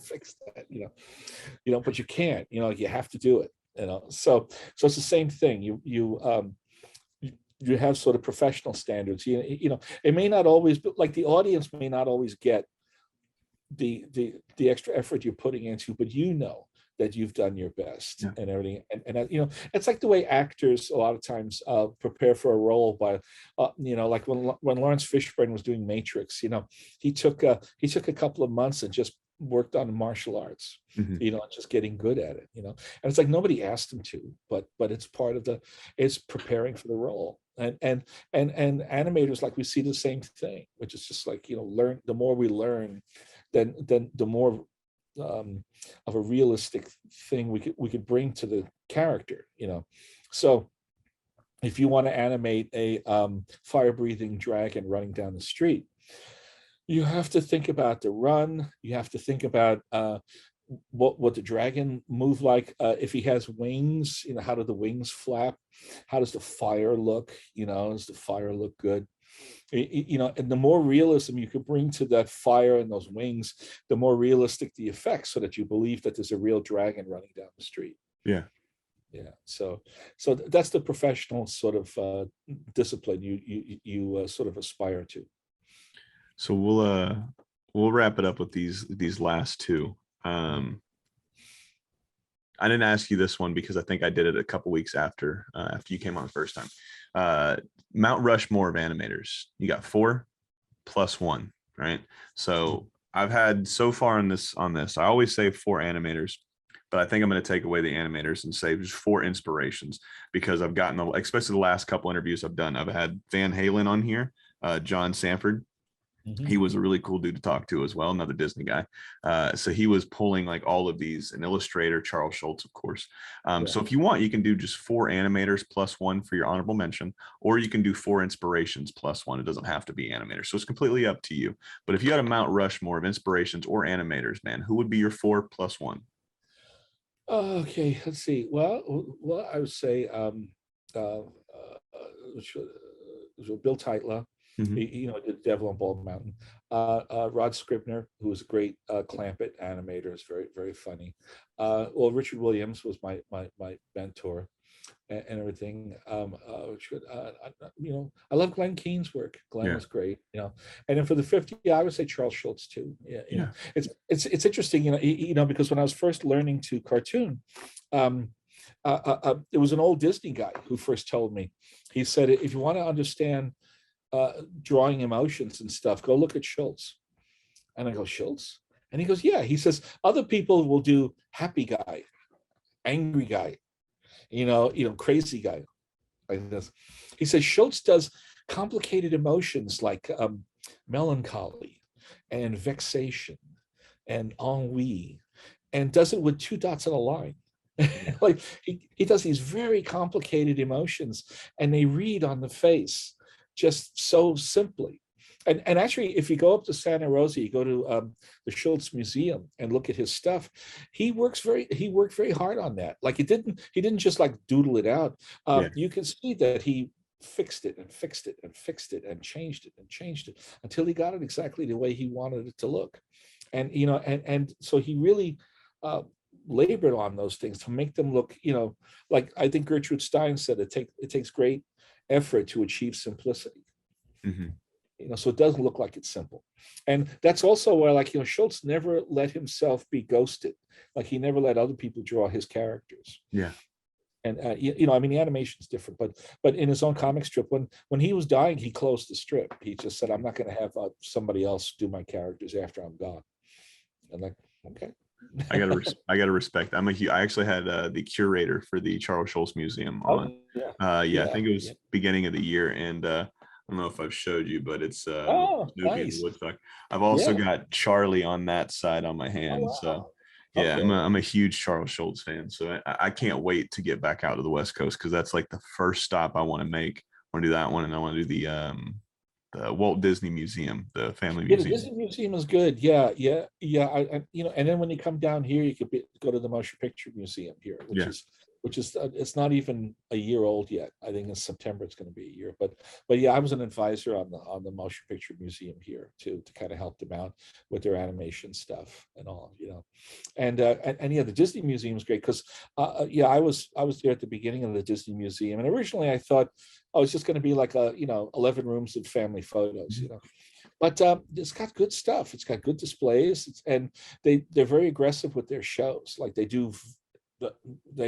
Speaker 1: fix that, but you can't, you have to do it, so it's the same thing. You have sort of professional standards. It may not always, but like, the audience may not always get the extra effort you're putting into, but that you've done your best and everything. And it's like the way actors a lot of times prepare for a role by, like when Lawrence Fishburne was doing Matrix, he took a couple of months and just worked on martial arts, just getting good at it, and it's like nobody asked him to, but it's part of it's preparing for the role. And animators, like, we see the same thing, which is just like, learn. The more we learn, then the more of a realistic thing we could bring to the character, So if you want to animate a fire-breathing dragon running down the street, you have to think about the run. You have to think about what the dragon move like. If he has wings, how do the wings flap? How does the fire look? Does the fire look good? And the more realism you could bring to that fire and those wings, the more realistic the effects, so that you believe that there's a real dragon running down the street.
Speaker 2: Yeah.
Speaker 1: So that's the professional sort of discipline you sort of aspire to.
Speaker 2: So we'll wrap it up with these last two. I didn't ask you this one because I think I did it a couple weeks after you came on the first time. Mount Rushmore of animators. You got 4 plus 1, right? So I've had so far on this, I always say 4 animators, but I think I'm going to take away the animators and say just 4 inspirations, because I've gotten, especially the last couple interviews I've done, I've had Van Halen on here, John Sanford. He was a really cool dude to talk to as well, another Disney guy. So he was pulling like all of these, an illustrator, Charles Schultz, of course. So if you want, you can do just 4 animators plus 1 for your honorable mention, or you can do 4 inspirations plus 1. It doesn't have to be animators. So it's completely up to you. But if you had a Mount Rushmore of inspirations or animators, man, who would be your 4 plus 1?
Speaker 1: Okay, let's see. Well, I would say Bill Teitler. Did Devil on Bald Mountain. Rod Scribner, who was a great Clampett animator, is very, very funny. Well, Richard Williams was my mentor and everything. I love Glenn Keane's work. Glenn was great, And then for the 50, I would say Charles Schultz too. It's interesting, because when I was first learning to cartoon, it was an old Disney guy who first told me. He said, if you want to understand drawing emotions and stuff, go look at Schultz. And I go, Schultz? And he goes, yeah. He says, other people will do happy guy, angry guy, crazy guy. Like this. He says, Schultz does complicated emotions like melancholy and vexation and ennui, and does it with 2 dots on a line. Like he does these very complicated emotions, and they read on the face just so simply. And actually, if you go up to Santa Rosa, you go to the Schultz Museum and look at his stuff, he worked very hard on that. Like he didn't just like doodle it out. You can see that he fixed it and fixed it and fixed it and changed it until he got it exactly the way he wanted it to look. And and so he really labored on those things to make them look, like I think Gertrude Stein said, it takes great effort to achieve simplicity. So it does look like it's simple. And that's also why, like, Schultz never let himself be ghosted. Like he never let other people draw his characters. And the animation's different, but in his own comic strip, when he was dying, he closed the strip. He just said, I'm not going to have somebody else do my characters after I'm gone. And like, okay.
Speaker 2: I gotta respect. I actually had the curator for the Charles Schultz Museum on. I think it was beginning of the year, and I don't know if I've showed you, but it's Snoopy
Speaker 1: nice.
Speaker 2: and Woodstock. I've also got Charlie on that side on my hand. So yeah, okay. I'm a huge Charles Schultz fan. So I can't wait to get back out to the West Coast, because that's like the first stop I want to make. I want to do that one, and I want to do Walt Disney Museum, the family
Speaker 1: Yeah, the
Speaker 2: museum.
Speaker 1: Disney Museum is good. Yeah, yeah, yeah. And then when you come down here, you could go to the Motion Picture Museum here,
Speaker 2: Yeah.
Speaker 1: which is it's not even a year old yet. I think in September it's going to be a year. But yeah, I was an advisor on the Motion Picture Museum here to kind of help them out with their animation stuff and all, and yeah, the Disney Museum is great because yeah, I was there at the beginning of the Disney Museum, and originally I thought, oh, it's just going to be like 11 rooms of family photos, But it's got good stuff. It's got good displays, and they're very aggressive with their shows. Like they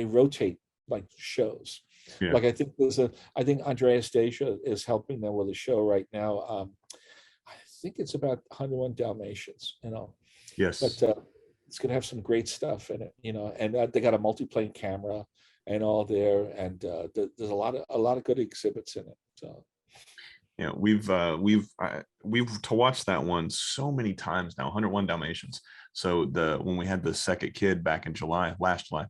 Speaker 1: rotate like shows.
Speaker 2: Yeah.
Speaker 1: Like I think Andreas Deja is helping them with a show right now. I think it's about 101 Dalmatians,
Speaker 2: Yes.
Speaker 1: But it's gonna have some great stuff in it, and they got a multi-plane camera and all there, and there's a lot of good exhibits in it. So.
Speaker 2: Yeah, we've to watch that one so many times now. 101 Dalmatians. So when we had the second kid back in last July,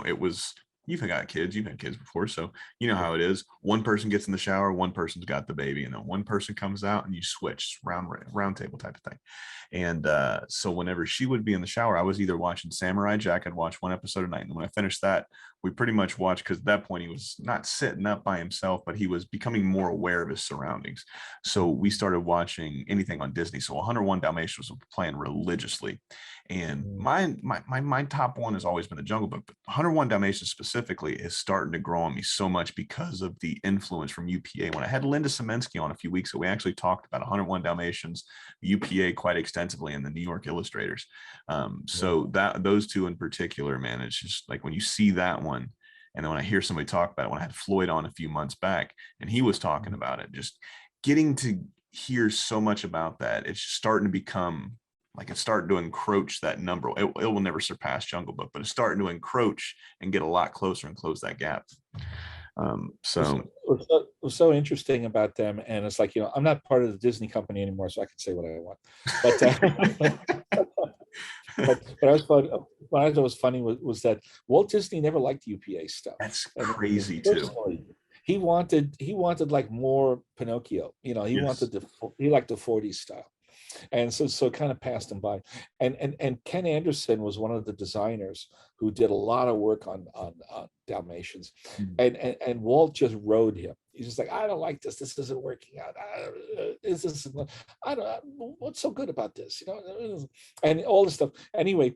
Speaker 2: it was, you've had kids before, so you know how it is. One person gets in the shower, one person's got the baby, and then one person comes out, and you switch round table type of thing. And so whenever she would be in the shower, I was either watching Samurai Jack. I'd watch one episode a night, and when I finished that, we pretty much watched, because at that point he was not sitting up by himself, but he was becoming more aware of his surroundings. So we started watching anything on Disney. So 101 Dalmatians was playing religiously, and my top one has always been The Jungle Book, but 101 Dalmatians specifically is starting to grow on me so much because of the influence from UPA. When I had Linda Semensky on a few weeks ago, we actually talked about 101 Dalmatians, UPA quite extensively, and the New York illustrators. So those two in particular, man, it's just like when you see that one, and then when I hear somebody talk about it, when I had Floyd on a few months back and he was talking about it, just getting to hear so much about that, it's starting to become like, it's starting to encroach that number. It will never surpass Jungle Book, but it's starting to encroach and get a lot closer and close that gap. So
Speaker 1: It was so interesting about them, and it's like, I'm not part of the Disney company anymore, so I can say what I want. But but I was what I thought was funny was that Walt Disney never liked UPA stuff.
Speaker 2: That's crazy too.
Speaker 1: He wanted like more Pinocchio. He wanted he liked the 40s style. And so kind of passed him by. And Ken Anderson was one of the designers who did a lot of work on Dalmatians. And Walt just rode him. He's just like, I don't like this. This isn't working out. I don't. What's so good about this? And all this stuff. Anyway,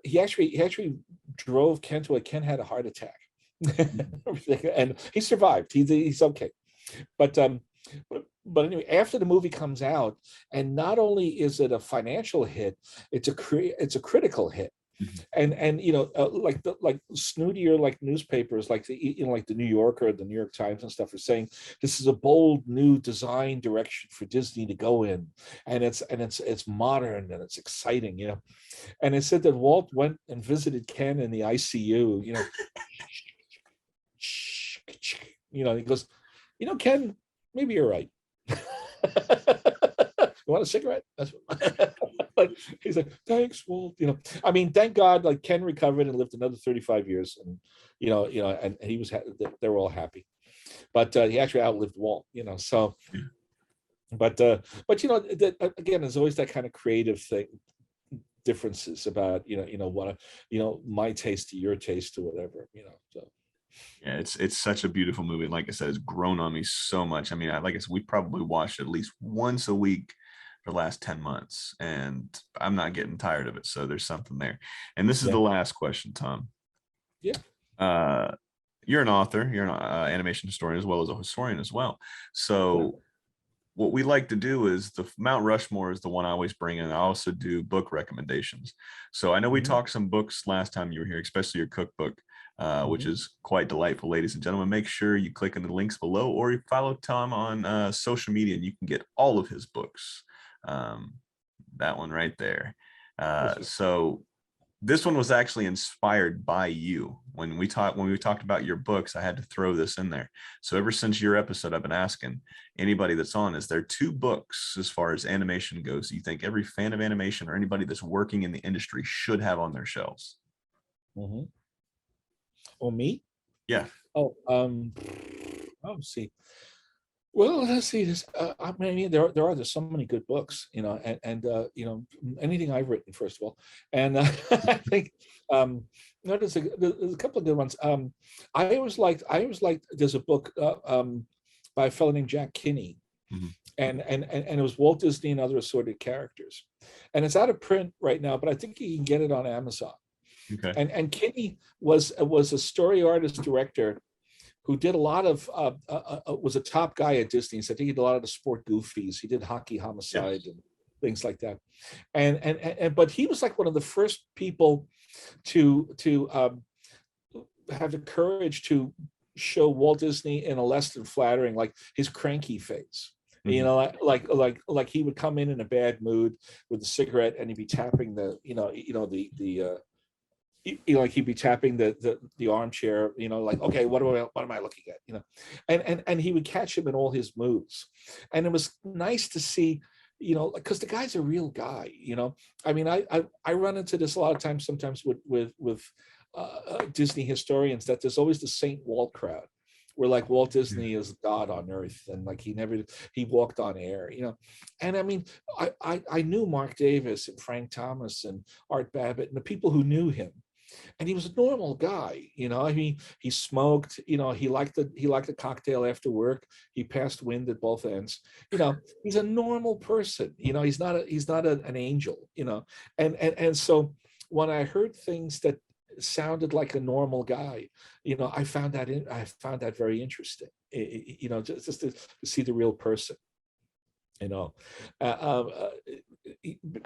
Speaker 1: he actually drove Ken to Ken had a heart attack, and he survived. He's okay, but anyway, after the movie comes out, and not only is it a financial hit, it's a critical hit. And like snootier like newspapers like the New Yorker, the New York Times and stuff are saying this is a bold new design direction for Disney to go in, and it's modern and it's exciting, And it said that Walt went and visited Ken in the ICU, he goes, Ken, maybe you're right. You want a cigarette? But he's like, thanks, Walt. I mean, thank God, like Ken recovered and lived another 35 years, and and he was they were all happy. But he actually outlived Walt. So. But again, there's always that kind of creative thing, differences about what my taste to your taste or whatever. So.
Speaker 2: Yeah, it's such a beautiful movie. Like I said, it's grown on me so much. I mean, like I said, we probably watched it at least once a week for the last 10 months, and I'm not getting tired of it. So there's something there. And this is the last question, Tom.
Speaker 1: Yeah.
Speaker 2: You're an author, you're an animation historian as well as a historian as well. So what we like to do is the Mount Rushmore is the one I always bring in. I also do book recommendations. So I know we talked some books last time you were here, especially your cookbook. Which is quite delightful, ladies and gentlemen. Make sure you click on the links below, or you follow Tom on social media, and you can get all of his books. That one right there. So this one was actually inspired by you. When we talked about your books, I had to throw this in there. So ever since your episode, I've been asking anybody that's on, is there two books as far as animation goes you think every fan of animation or anybody that's working in the industry should have on their shelves?
Speaker 1: Or me?
Speaker 2: Yeah.
Speaker 1: See. Well, let's see this. I mean, there's so many good books, anything I've written, first of all, and I think no, there's a couple of good ones. I always liked. There's a book by a fellow named Jack Kinney,
Speaker 2: Mhm.
Speaker 1: and it was Walt Disney and Other Assorted Characters, and it's out of print right now, but I think you can get it on Amazon.
Speaker 2: Okay.
Speaker 1: And Kinney was a story artist director who did a lot of was a top guy at Disney. So I think he did a lot of the sport goofies. He did Hockey Homicide
Speaker 2: Yes.
Speaker 1: and things like that. And but he was like one of the first people to have the courage to show Walt Disney in a less than flattering, like his cranky face. You
Speaker 2: Mhm.
Speaker 1: know, like he would come in a bad mood with a cigarette, and he'd be tapping like he'd be tapping the armchair, like, okay, what am I looking at, and he would catch him in all his moods, and it was nice to see, because the guy's a real guy, I mean, I run into this a lot of times, sometimes with Disney historians, that there's always the Saint Walt crowd, where like Walt Disney is God on earth, and like he walked on air, and I mean, I knew Mark Davis and Frank Thomas and Art Babbitt and the people who knew him, and he was a normal guy, I mean, he smoked, he liked a cocktail after work, he passed wind at both ends, he's a normal person, he's not an angel, and so when I heard things that sounded like a normal guy, I found that very interesting, just to see the real person, you know uh, uh, uh,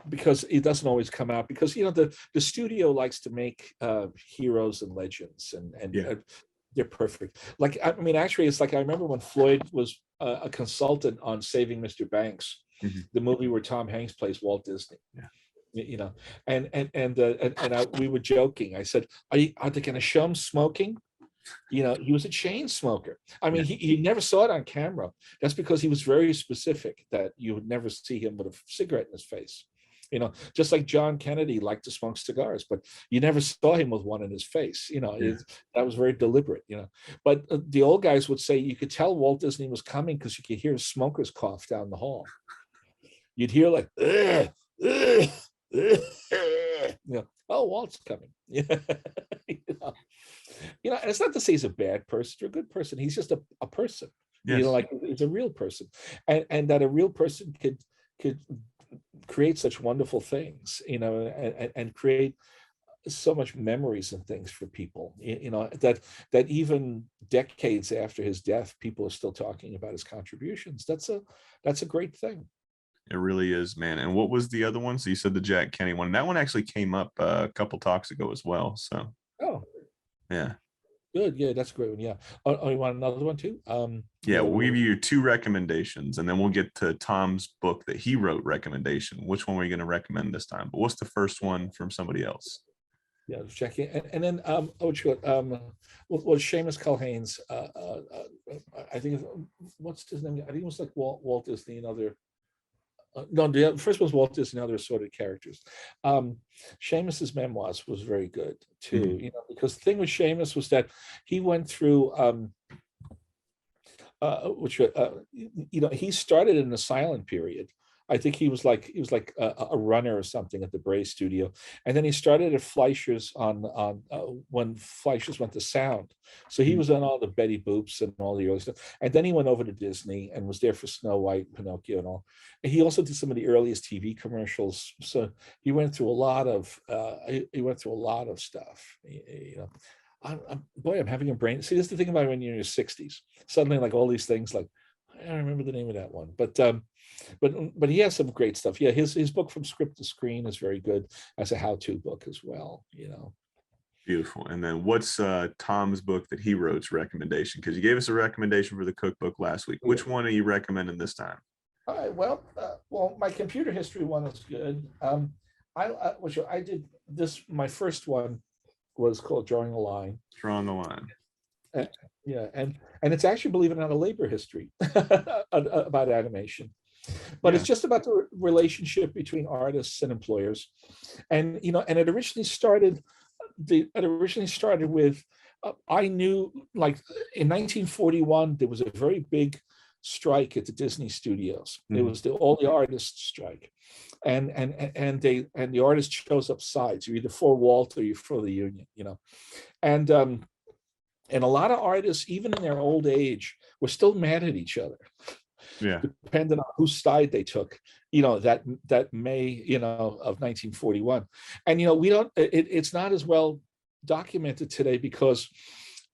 Speaker 1: because it doesn't always come out, because the studio likes to make heroes and legends, and
Speaker 2: Yeah.
Speaker 1: they're perfect. Like, I mean, actually, it's like, I remember when Floyd was a consultant on Saving Mr. Banks,
Speaker 2: Mhm.
Speaker 1: the movie where Tom Hanks plays Walt Disney.
Speaker 2: Yeah.
Speaker 1: We were joking. I said, are they going to show him smoking? He was a chain smoker. I mean,
Speaker 2: Yeah.
Speaker 1: he never saw it on camera. That's because he was very specific, that you would never see him with a cigarette in his face. Just like John Kennedy liked to smoke cigars, but you never saw him with one in his face.
Speaker 2: Yeah.
Speaker 1: That was very deliberate. But the old guys would say you could tell Walt Disney was coming because you could hear a smoker's cough down the hall. You'd hear like, ugh, ugh, ugh, oh, Walt's coming. And it's not to say he's a bad person or a good person. He's just a person.
Speaker 2: Yes.
Speaker 1: Like, he's a real person, and that a real person could create such wonderful things, and create so much memories and things for people, that even decades after his death, people are still talking about his contributions. That's a great thing.
Speaker 2: It really is, man. And what was the other one? So you said the Jack Kenny one. That one actually came up a couple talks ago as well. So
Speaker 1: Oh,
Speaker 2: yeah.
Speaker 1: good. Yeah, that's a great one. Yeah. Oh, you want another one too?
Speaker 2: Yeah, we'll give you your two recommendations, and then we'll get to Tom's book that he wrote recommendation. Which one are you going to recommend this time? But what's the first one from somebody else?
Speaker 1: Yeah, check it. And then sure. Well, Seamus Culhane's, I think, what's his name? I think it was like Walt Disney and Other. No, the first one was Walt Disney and Other Assorted Characters. Seamus's memoirs was very good too.
Speaker 2: Mhm.
Speaker 1: Because the thing with Seamus was that he went through, he started in the silent period. I think he was like a runner or something at the Bray studio, and then he started at Fleischer's on when Fleischer's went to sound. So he
Speaker 2: Mhm.
Speaker 1: was on all the Betty Boops and all the early stuff, and then he went over to Disney and was there for Snow White, Pinocchio, and all. And he also did some of the earliest TV commercials. So he went through a lot of stuff. Boy, I'm having a brain. See, that's the thing about when you're in your 60s. Suddenly, like, all these things, like, I don't remember the name of that one, but he has some great stuff. Yeah, his book From Script to Screen is very good as a how-to book as well.
Speaker 2: Beautiful. And then what's Tom's book that he wrote's recommendation? Because you gave us a recommendation for the cookbook last week. Which one are you recommending this time?
Speaker 1: All right. Well, my computer history one is good. I did this. My first one was called Drawing a Line.
Speaker 2: Drawing the Line.
Speaker 1: Yeah, and it's actually, believe it or not, a labor history about animation, but
Speaker 2: Yeah.
Speaker 1: it's just about the relationship between artists and employers, and it originally started. With I knew, like, in 1941 there was a very big strike at the Disney studios. It
Speaker 2: Mhm.
Speaker 1: was all the artists strike, and the artist chose up sides. You're either for Walt or you're for the union, and and a lot of artists, even in their old age, were still mad at each other,
Speaker 2: Yeah.
Speaker 1: depending on whose side they took, that May, of 1941. And, we don't, it's not as well documented today because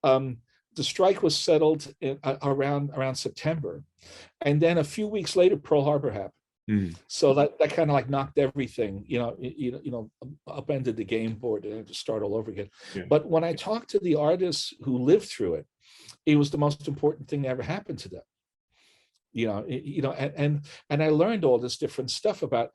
Speaker 1: the strike was settled around September. And then a few weeks later, Pearl Harbor happened.
Speaker 2: Mhm.
Speaker 1: So that kind of like knocked everything, upended the game board and had to start all over again.
Speaker 2: Yeah.
Speaker 1: But when I talked to the artists who lived through it, it was the most important thing that ever happened to them. And I learned all this different stuff about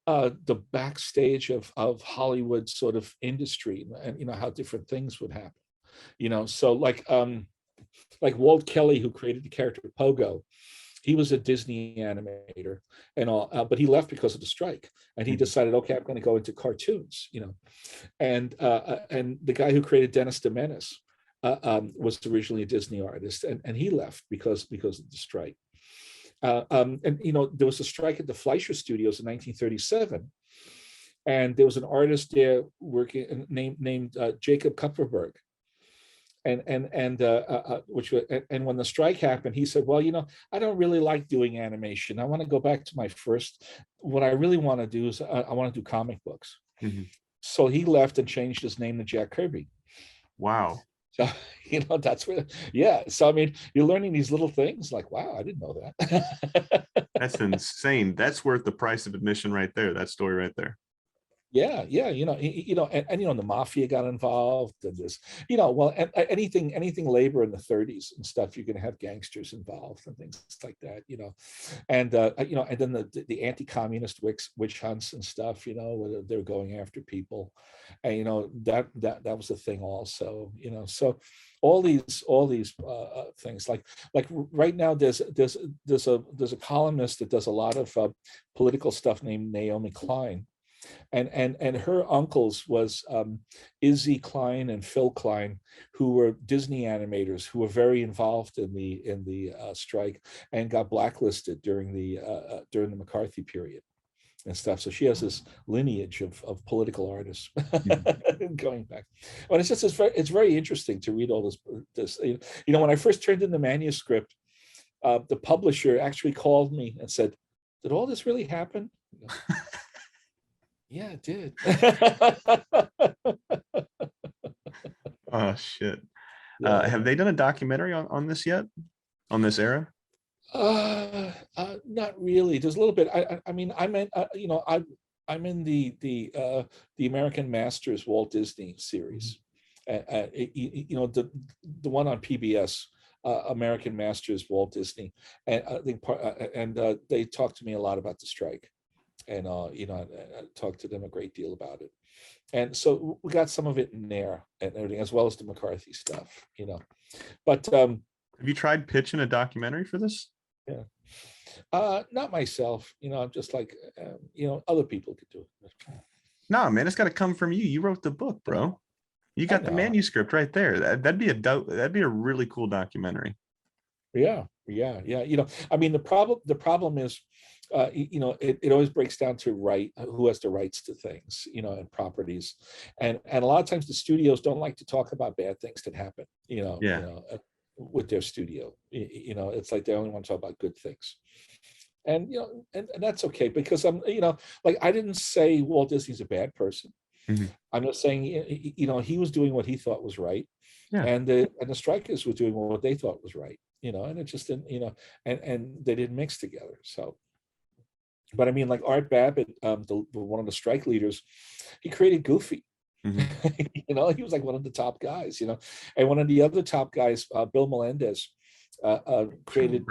Speaker 1: the backstage of Hollywood sort of industry, and how different things would happen. So like Walt Kelly, who created the character Pogo, he was a Disney animator and all, but he left because of the strike, and he decided, okay, I'm going to go into cartoons, and the guy who created Dennis the Menace was originally a Disney artist, and he left because of the strike. And there was a strike at the Fleischer Studios in 1937, and there was an artist there working named Jacob Kupferberg. And when the strike happened, he said, well, I don't really like doing animation. I want to go back to my first. What I really want to do is I want to do comic books.
Speaker 2: Mhm.
Speaker 1: So he left and changed his name to Jack Kirby.
Speaker 2: Wow.
Speaker 1: So that's where, yeah. So I mean, you're learning these little things like, wow, I didn't know that.
Speaker 2: That's insane. That's worth the price of admission right there. That story right there.
Speaker 1: Yeah, and the mafia got involved, and this, well, anything labor in the 30s and stuff, you're going to have gangsters involved and things like that, and and then the anti-communist witch hunts and stuff, where they're going after people, and that was a thing also, so all these things like right now there's a columnist that does a lot of political stuff named Naomi Klein. And her uncles was Izzy Klein and Phil Klein, who were Disney animators who were very involved in the strike and got blacklisted during the McCarthy period and stuff. So she has this lineage of political artists going back. But it's very interesting to read all this. When I first turned in the manuscript, the publisher actually called me and said, "Did all this really happen?" Yeah, it did.
Speaker 2: Oh shit.
Speaker 1: Yeah.
Speaker 2: Have they done a documentary on this yet? On this era?
Speaker 1: Not really. There's a little bit. I mean, I'm in the American Masters Walt Disney series. The one on PBS, American Masters Walt Disney, and I think they talked to me a lot about the strike. And I talked to them a great deal about it, and so we got some of it in there and everything, as well as the McCarthy stuff, But
Speaker 2: have you tried pitching a documentary for this?
Speaker 1: Yeah, not myself. I'm just like, other people could do it.
Speaker 2: Nah, man, it's got to come from you. You wrote the book, bro. You got the manuscript right there. That'd be a really cool documentary.
Speaker 1: Yeah. I mean, the problem is, it always breaks down to who has the rights to things, and properties, and a lot of times the studios don't like to talk about bad things that happen, with their studio. It's like they only want to talk about good things, and and that's okay, because I'm, like, I didn't say Walt Disney's a bad person.
Speaker 2: Mhm.
Speaker 1: I'm just saying, he was doing what he thought was right,
Speaker 2: Yeah.
Speaker 1: and the strikers were doing what they thought was right, and it just didn't, and they didn't mix together. So, but I mean, like Art Babbitt, one of the strike leaders, he created Goofy.
Speaker 2: Mhm.
Speaker 1: He was like one of the top guys, and one of the other top guys, Bill Melendez, created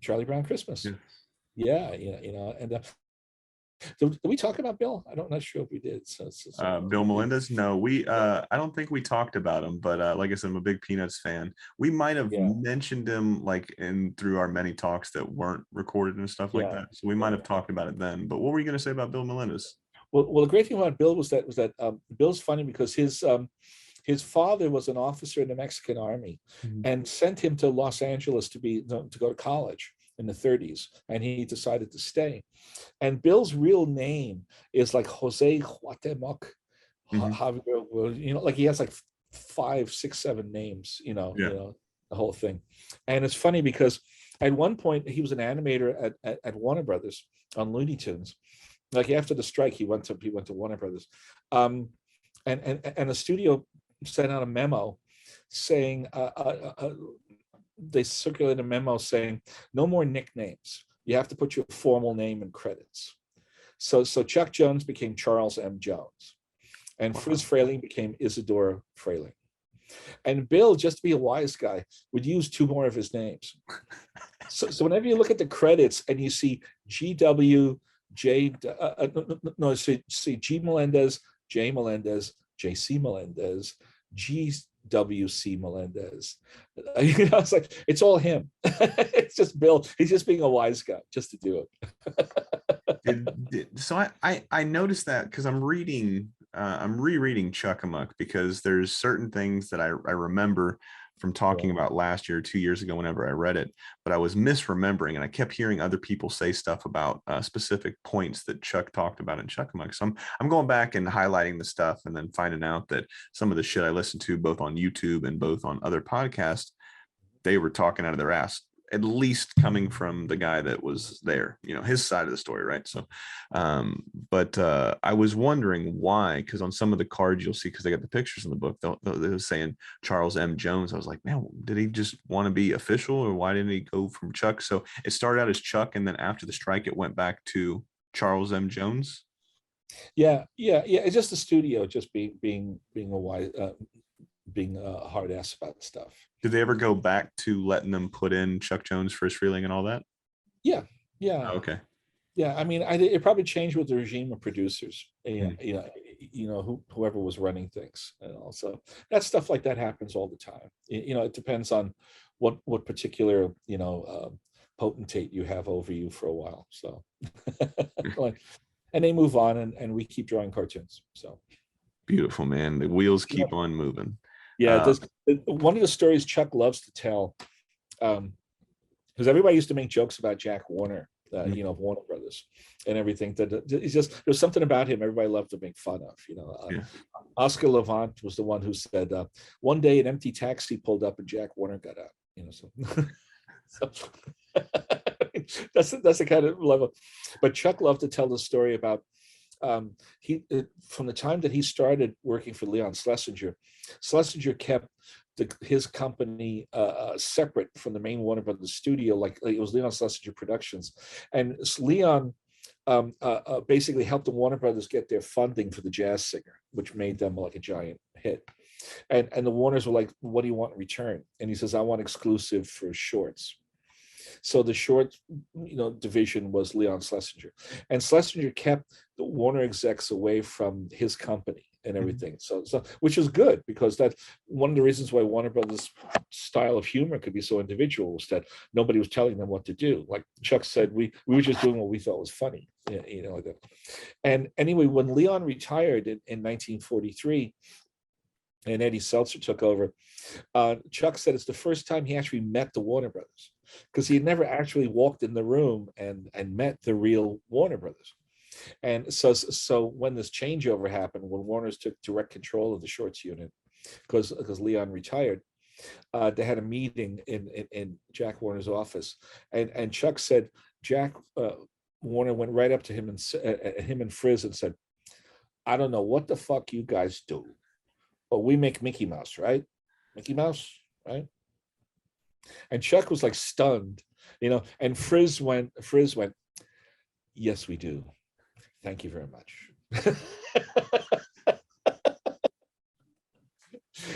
Speaker 1: Charlie Brown Christmas.
Speaker 2: Yeah.
Speaker 1: Yeah, and did we talk about Bill? I'm not sure if we did. So
Speaker 2: Bill Melendez? No, I don't think we talked about him, but like I said, I'm a big Peanuts fan. We might have mentioned him like through our many talks that weren't recorded and stuff like that. So we might have talked about it then. But what were you going to say about Bill Melendez?
Speaker 1: Well, the great thing about Bill was that Bill's funny because his his father was an officer in the Mexican army and sent him to Los Angeles to go to college in the 30s, and he decided to stay. And Bill's real name is like Jose Guatemoc. Like he has like 5, 6, 7 names, the whole thing. And it's funny because at one point he was an animator at Warner Brothers on Looney Tunes. Like after the strike, he went to Warner Brothers, and the studio sent out a memo saying they circulated a memo saying no more nicknames. You have to put your formal name in credits. So Chuck Jones became Charles M. Jones, and Frizz Frayling became Isidore Frayling. And Bill, just to be a wise guy, would use 2 more of his names. So whenever you look at the credits and you see GW, G Melendez, J Melendez, JC Melendez, GWC Melendez, it's like it's all him. It's just Bill. He's just being a wise guy just to do
Speaker 2: it. So I noticed that because I'm rereading Chuck-a-Muck, because there's certain things that I remember from talking about last year, 2 years ago, whenever I read it, but I was misremembering, and I kept hearing other people say stuff about specific points that Chuck talked about in Chuck-a-Muck. So I'm going back and highlighting the stuff, and then finding out that some of the shit I listened to both on YouTube and both on other podcasts, they were talking out of their ass, at least coming from the guy that was there, his side of the story, right? So but I was wondering why, because on some of the cards you'll see, because they got the pictures in the book, they were saying Charles M. Jones. I was like, man, did he just want to be official, or why didn't he go from Chuck? So it started out as Chuck, and then after the strike it went back to Charles M. Jones.
Speaker 1: Yeah. It's just the studio just being a wise, being a hard ass about stuff.
Speaker 2: Did they ever go back to letting them put in Chuck Jones, Frizz Frayling, and all that?
Speaker 1: Yeah.
Speaker 2: Oh, okay.
Speaker 1: Yeah, I mean, it probably changed with the regime of producers. Whoever was running things, and also that stuff like that happens all the time. It depends on what particular potentate you have over you for a while. So, and they move on, and we keep drawing cartoons. So
Speaker 2: beautiful, man. The wheels keep on moving.
Speaker 1: Yeah, one of the stories Chuck loves to tell, because everybody used to make jokes about Jack Warner, Warner Brothers and everything. It's just, there's something about him everybody loved to make fun of. Oscar Levant was the one who said, one day an empty taxi pulled up and Jack Warner got out. So that's the kind of level. But Chuck loved to tell the story about from the time that he started working for Leon Schlesinger kept his company separate from the main Warner Brothers studio, like it was Leon Schlesinger Productions, and Leon basically helped the Warner Brothers get their funding for The Jazz Singer, which made them like a giant hit. And the Warners were like, "What do you want in return?" And he says, "I want exclusive for shorts." So the short, division was Leon Schlesinger, and Schlesinger kept the Warner execs away from his company and everything. So which is good, because that's one of the reasons why Warner Brothers' style of humor could be so individual, was that nobody was telling them what to do. Like Chuck said, we were just doing what we thought was funny, like that. And anyway, when Leon retired in 1943, and Eddie Seltzer took over, Chuck said it's the first time he actually met the Warner Brothers, because he had never actually walked in the room and met the real Warner Brothers. And so when this changeover happened, when Warner's took direct control of the shorts unit, because Leon retired, they had a meeting in Jack Warner's office, and Chuck said Jack Warner went right up to him and Frizz and said, "I don't know what the fuck you guys do, but we make Mickey Mouse, right? Mickey Mouse, right?" And Chuck was like stunned, and Frizz went, "Yes, we do. Thank you very much."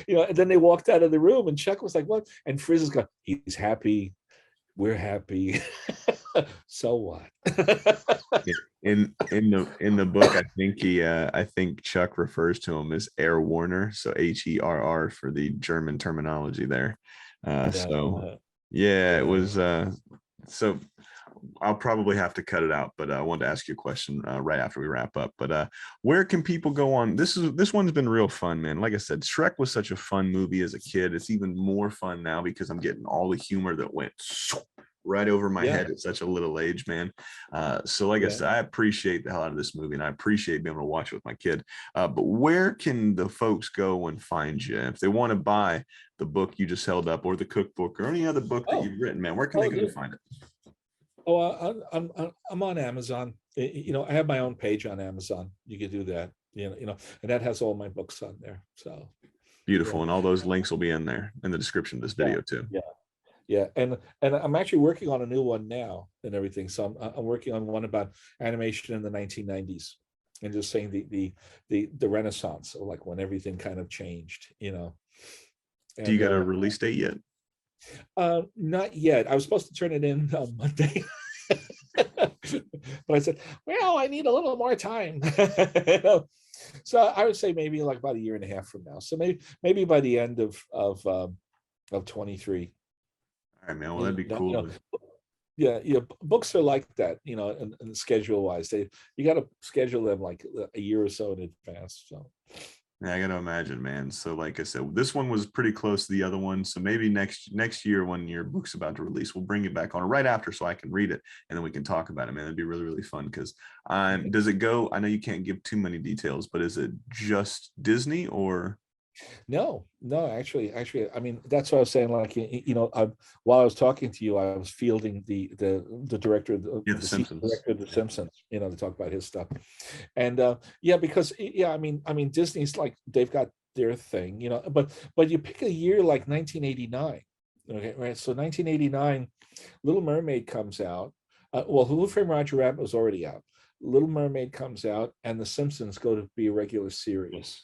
Speaker 1: And then they walked out of the room, and Chuck was like, "What?" And Frizz is going, "He's happy. We're happy." So what?
Speaker 2: In the book, I think Chuck refers to him as Herr Warner, so HERR for the German terminology there. It was so. I'll probably have to cut it out, but I wanted to ask you a question right after we wrap up. But where can people go on? This one's been real fun, man. Like I said, Shrek was such a fun movie as a kid. It's even more fun now because I'm getting all the humor that went right over my head at such a little age, man. So like I said, I appreciate the hell out of this movie, and I appreciate being able to watch it with my kid. But where can the folks go and find you if they want to buy the book you just held up, or the cookbook, or any other book that you've written, man? Where can they go to find it?
Speaker 1: I'm on Amazon. I have my own page on Amazon. You can do that. And that has all my books on there. So
Speaker 2: beautiful, and all those links will be in there in the description of this video too.
Speaker 1: Yeah, and I'm actually working on a new one now and everything. So I'm working on one about animation in the 1990s, and just saying the Renaissance, or like when everything kind of changed. And,
Speaker 2: do you got a release date yet?
Speaker 1: Not yet. I was supposed to turn it in on Monday. But I said, well, I need a little more time. So I would say maybe like about a year and a half from now. So maybe by the end of 23.
Speaker 2: All right, man. Well, that'd be cool.
Speaker 1: Yeah, books are like that, and schedule wise, you got to schedule them like a year or so in advance. So
Speaker 2: yeah, I got to imagine, man. So like I said, this one was pretty close to the other one. So maybe next year when your book's about to release, we'll bring it back on right after so I can read it, and then we can talk about it, man. It'd be really, really fun because does it go? I know you can't give too many details, but is it just Disney or?
Speaker 1: No, actually, I mean, that's what I was saying. Like, while I was talking to you, I was fielding the director of the
Speaker 2: Simpsons.
Speaker 1: Director of the Simpsons, to talk about his stuff. And because I mean, Disney's like, they've got their thing, but you pick a year like 1989, okay, right? So 1989, Little Mermaid comes out. Who Framed Roger Rabbit was already out. Little Mermaid comes out, and The Simpsons go to be a regular series.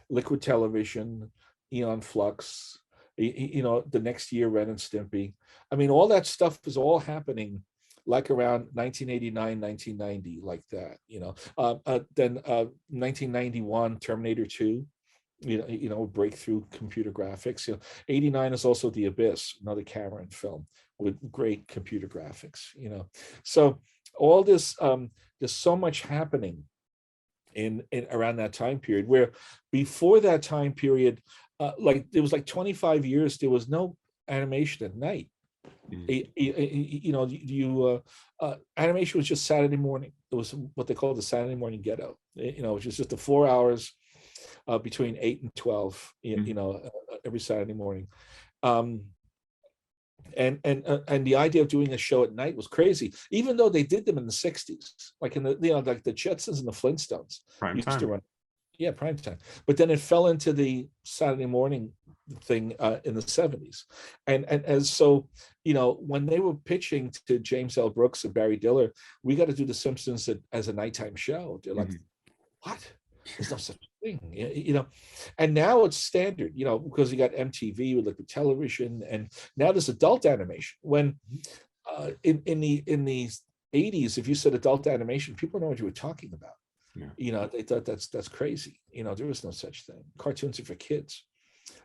Speaker 1: Liquid Television, Eon Flux, the next year, Ren and Stimpy. I mean, all that stuff is all happening like around 1989, 1990, like that, then 1991, Terminator 2, breakthrough computer graphics. 89 is also The Abyss, another Cameron film with great computer graphics, So all this, there's so much happening in around that time period, where before that time period, like there was like 25 years, there was no animation at night. Animation was just Saturday morning. It was what they call the Saturday morning ghetto, which is just the 4 hours between 8 and 12, every Saturday morning. And the idea of doing a show at night was crazy, even though they did them in the 60s, like in the like the Jetsons and the Flintstones used to run. Yeah, prime time. But then it fell into the Saturday morning thing in the 70s. And as so, when they were pitching to James L. Brooks and Barry Diller, we got to do The Simpsons as a nighttime show. They're like, what? There's no such thing, and now it's standard, because you got MTV with liquid television, and now there's adult animation. When in the 80s, if you said adult animation, people know what you were talking about. They thought that's crazy. There was no such thing. Cartoons are for kids.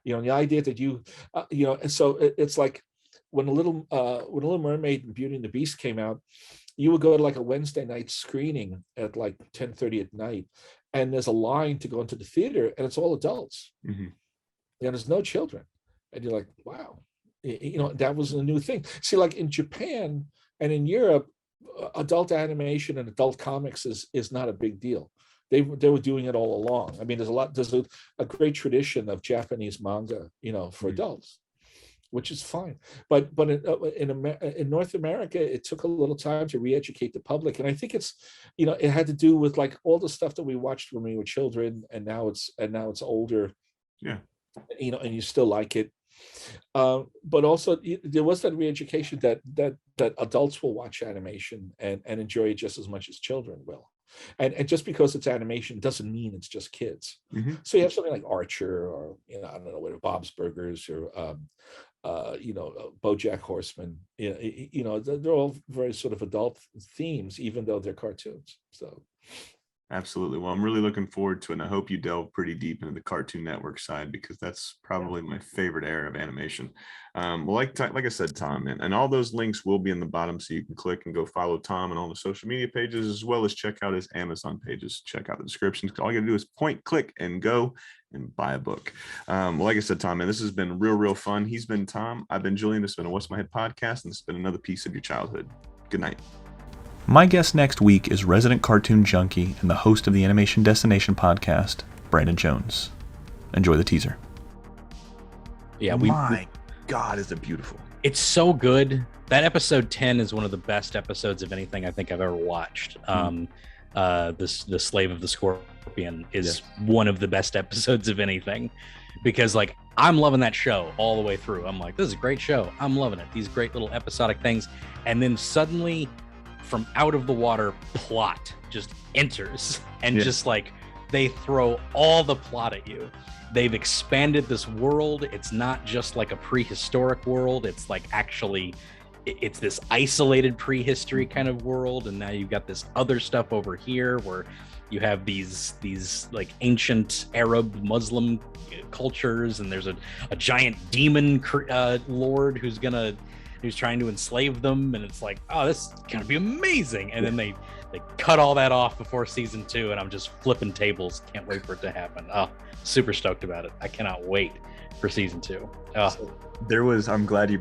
Speaker 1: And the idea that and so it's like when a Little Mermaid and Beauty and the Beast came out, you would go to like a Wednesday night screening at like 10:30 at night, and there's a line to go into the theater, and it's all adults. There's no children, and you're like, wow, that was a new thing. See, like in Japan and in Europe, adult animation and adult comics is not a big deal. They were doing it all along. I mean, there's a great tradition of Japanese manga, for adults, which is fine. But in North America, it took a little time to re-educate the public, and I think it's, it had to do with like all the stuff that we watched when we were children, and now it's older.
Speaker 2: Yeah.
Speaker 1: And you still like it. But also there was that re-education that adults will watch animation and enjoy it just as much as children will. And just because it's animation doesn't mean it's just kids. So you have something like Archer, or I don't know, what, Bob's Burgers, or BoJack Horseman. They're all very sort of adult themes, even though they're cartoons. So
Speaker 2: Absolutely. Well, I'm really looking forward to it, and I hope you delve pretty deep into the Cartoon Network side, because that's probably my favorite era of animation. Well, like I said, Tom, and all those links will be in the bottom, so you can click and go follow Tom on all the social media pages, as well as check out his Amazon pages. Check out the descriptions. All you gotta do is point, click, and go and buy a book. Well, like I said, Tom, man, this has been real fun. He's been Tom. I've been Julian. This has been a What's My Head podcast, and this has been another piece of your childhood. Good night.
Speaker 3: My guest next week is resident cartoon junkie and the host of the Animation Destination podcast, Brandon Jones. Enjoy the teaser.
Speaker 4: Yeah,
Speaker 2: My God, is it beautiful.
Speaker 4: It's so good. That episode 10 is one of the best episodes of anything I think I've ever watched. The Slave of the Scorpion is one of the best episodes of anything, because like I'm loving that show all the way through. I'm like, this is a great show. I'm loving it. These great little episodic things. And then suddenly from out of the water, plot just enters, and just like they throw all the plot at you. They've expanded this world. It's not just like a prehistoric world. It's like actually it's this isolated prehistory kind of world, and now you've got this other stuff over here where you have these like ancient Arab Muslim cultures, and there's a giant demon lord who's trying to enslave them, and it's like, oh, this is gonna be amazing. And then they cut all that off before season 2, and I'm just flipping tables. Can't wait for it to happen. Oh, super stoked about it. I cannot wait for season 2.
Speaker 2: I'm glad you